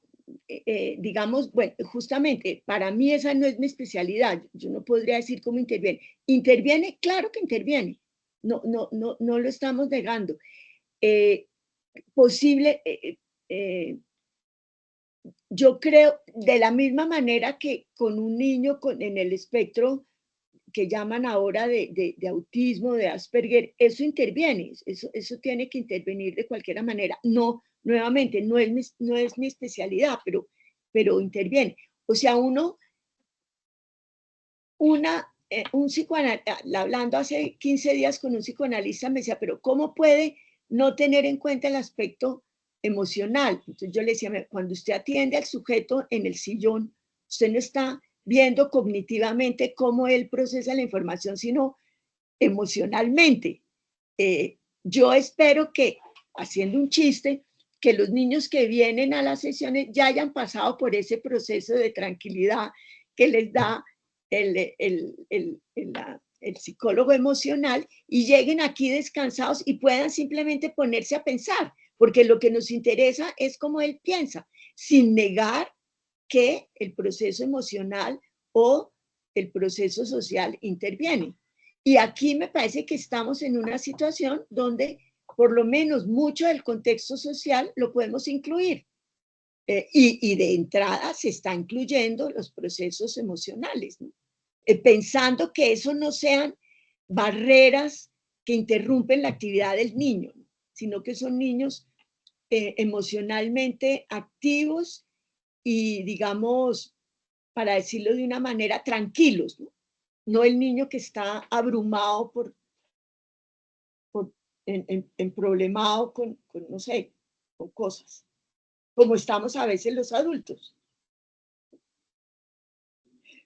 Digamos, bueno, justamente para mí esa no es mi especialidad. Yo no podría decir cómo interviene. ¿Interviene? Claro que interviene. No lo estamos negando. Yo creo, de la misma manera que con un niño en el espectro que llaman ahora de autismo, de Asperger, eso interviene, eso tiene que intervenir de cualquier manera. No, nuevamente, no es mi especialidad, pero interviene. O sea, un psicoanalista, hablando hace 15 días con un psicoanalista, me decía, pero ¿cómo puede no tener en cuenta el aspecto emocional? Entonces yo le decía, cuando usted atiende al sujeto en el sillón, usted no está viendo cognitivamente cómo él procesa la información, sino emocionalmente. Yo espero que, haciendo un chiste, que los niños que vienen a las sesiones ya hayan pasado por ese proceso de tranquilidad que les da el psicólogo emocional y lleguen aquí descansados y puedan simplemente ponerse a pensar, porque lo que nos interesa es cómo él piensa, sin negar que el proceso emocional o el proceso social interviene. Y aquí me parece que estamos en una situación donde por lo menos mucho del contexto social lo podemos incluir. Y de entrada se está incluyendo los procesos emocionales, ¿no? Pensando que eso no sean barreras que interrumpen la actividad del niño, ¿no? Sino que son niños emocionalmente activos y, digamos, para decirlo de una manera, tranquilos, ¿no? No el niño que está abrumado problemado con, no sé, con cosas, como estamos a veces los adultos.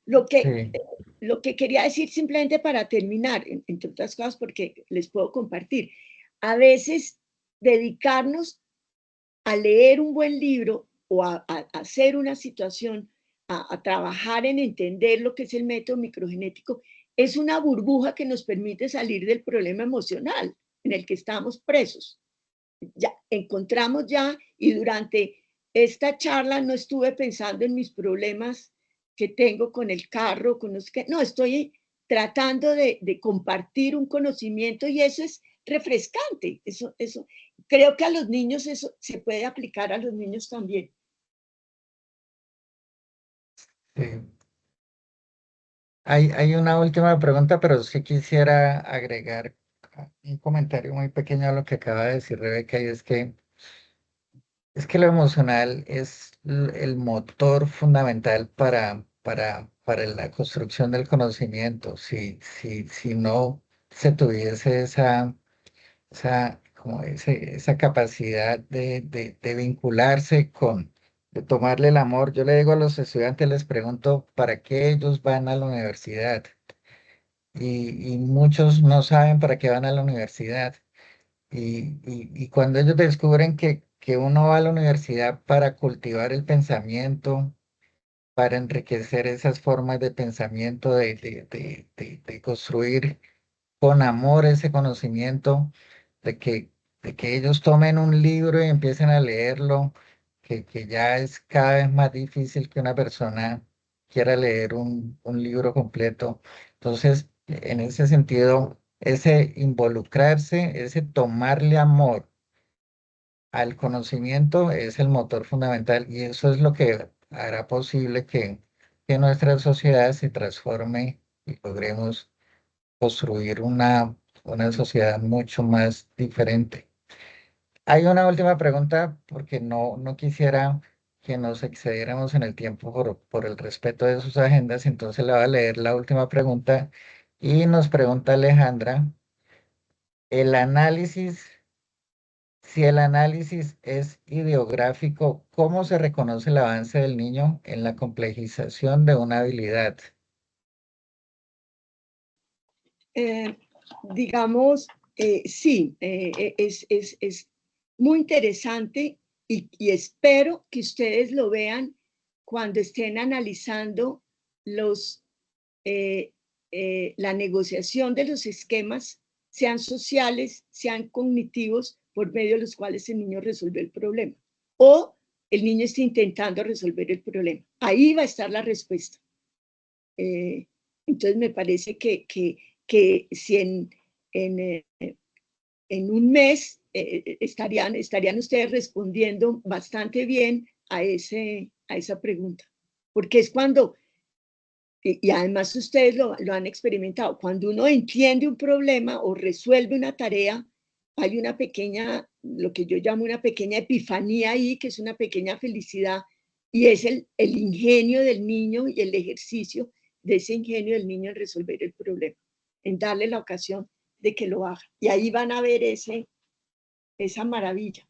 Lo que quería decir simplemente para terminar, entre otras cosas, porque les puedo compartir, a veces dedicarnos a leer un buen libro o a hacer una situación, a trabajar en entender lo que es el método microgenético, es una burbuja que nos permite salir del problema emocional en el que estamos presos. Ya encontramos ya, y durante esta charla no estuve pensando en mis problemas que tengo con el carro, con los que, no, estoy tratando de compartir un conocimiento, y eso es refrescante. Eso, creo que a los niños eso se puede aplicar a los niños también. Sí. Hay una última pregunta, pero sí quisiera agregar un comentario muy pequeño a lo que acaba de decir Rebeca, y es que lo emocional es el motor fundamental para la construcción del conocimiento. Si no se tuviese esa capacidad de vincularse de tomarle el amor. Yo le digo a los estudiantes, les pregunto, ¿para qué ellos van a la universidad? Y muchos no saben para qué van a la universidad. Y cuando ellos descubren que uno va a la universidad para cultivar el pensamiento, para enriquecer esas formas de pensamiento, de construir con amor ese conocimiento, de que, de que ellos tomen un libro y empiecen a leerlo, que ya es cada vez más difícil que una persona quiera leer un libro completo. Entonces, en ese sentido, ese involucrarse, ese tomarle amor al conocimiento es el motor fundamental, y eso es lo que hará posible que nuestra sociedad se transforme y logremos construir una sociedad mucho más diferente. Hay una última pregunta, porque no quisiera que nos excediéramos en el tiempo por el respeto de sus agendas, entonces le voy a leer la última pregunta, y nos pregunta Alejandra, el análisis, si el análisis es ideográfico, ¿cómo se reconoce el avance del niño en la complejización de una habilidad? Digamos, sí, es muy interesante, y espero que ustedes lo vean cuando estén analizando la negociación de los esquemas, sean sociales, sean cognitivos, por medio de los cuales el niño resuelve el problema, o el niño está intentando resolver el problema. Ahí va a estar la respuesta. Entonces me parece que si en un mes estarían ustedes respondiendo bastante bien a esa pregunta, porque es cuando, y además ustedes lo han experimentado, cuando uno entiende un problema o resuelve una tarea, hay una pequeña, lo que yo llamo una pequeña epifanía ahí, que es una pequeña felicidad, y es el ingenio del niño y el ejercicio de ese ingenio del niño en resolver el problema, en darle la ocasión de que lo haga. Y ahí van a ver esa maravilla.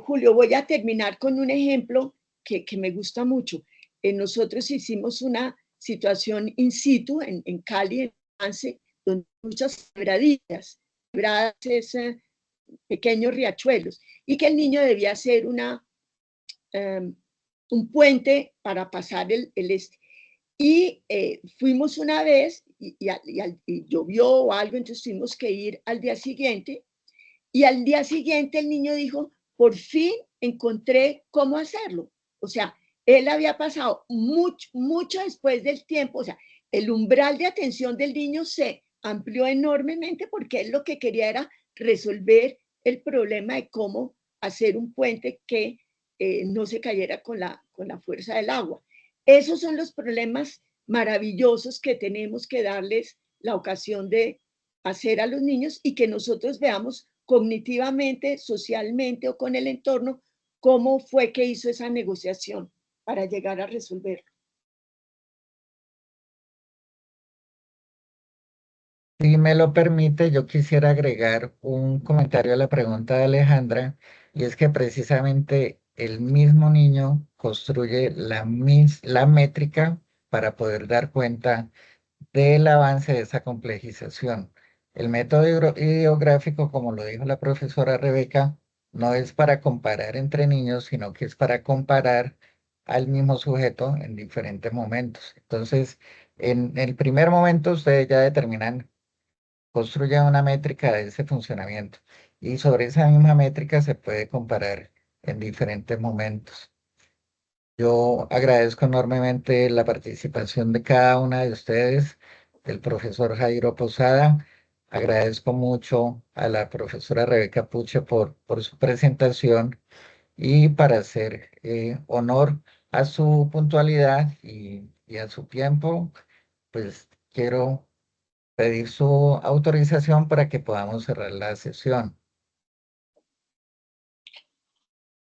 Julio, voy a terminar con un ejemplo que me gusta mucho. Nosotros hicimos una situación in situ en Cali, en Avance, donde muchas quebradillas, quebradas es pequeños riachuelos, y que el niño debía hacer un puente para pasar el este. Y fuimos una vez y llovió o algo, entonces tuvimos que ir al día siguiente, y al día siguiente el niño dijo, por fin encontré cómo hacerlo. O sea, él había pasado mucho después del tiempo, o sea, el umbral de atención del niño se amplió enormemente, porque él lo que quería era resolver el problema de cómo hacer un puente que no se cayera con la fuerza del agua. Esos son los problemas maravillosos que tenemos que darles la ocasión de hacer a los niños, y que nosotros veamos cognitivamente, socialmente o con el entorno, cómo fue que hizo esa negociación para llegar a resolverlo. Si me lo permite, yo quisiera agregar un comentario a la pregunta de Alejandra, y es que precisamente el mismo niño construye la métrica para poder dar cuenta del avance de esa complejización. El método ideográfico, como lo dijo la profesora Rebeca, no es para comparar entre niños, sino que es para comparar al mismo sujeto en diferentes momentos. Entonces, En el primer momento ustedes ya determinan, construyen una métrica de ese funcionamiento y sobre esa misma métrica se puede comparar en diferentes momentos. Yo agradezco enormemente la participación de cada una de ustedes, del profesor Jairo Posada. Agradezco mucho a la profesora Rebeca Puche por su presentación y para hacer honor a su puntualidad y a su tiempo, pues quiero pedir su autorización para que podamos cerrar la sesión.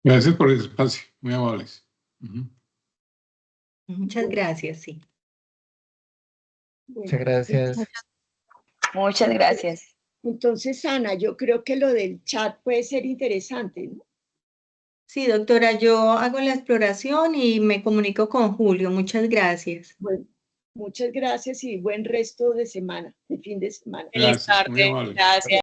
Gracias por el espacio, muy amables. Muchas gracias, sí. Muchas gracias. Muchas gracias. Entonces, Ana, yo creo que lo del chat puede ser interesante, ¿no? Sí, doctora, yo hago la exploración y me comunico con Julio. Muchas gracias. Bueno, muchas gracias y buen resto de semana, de fin de semana. Feliz tarde. Gracias.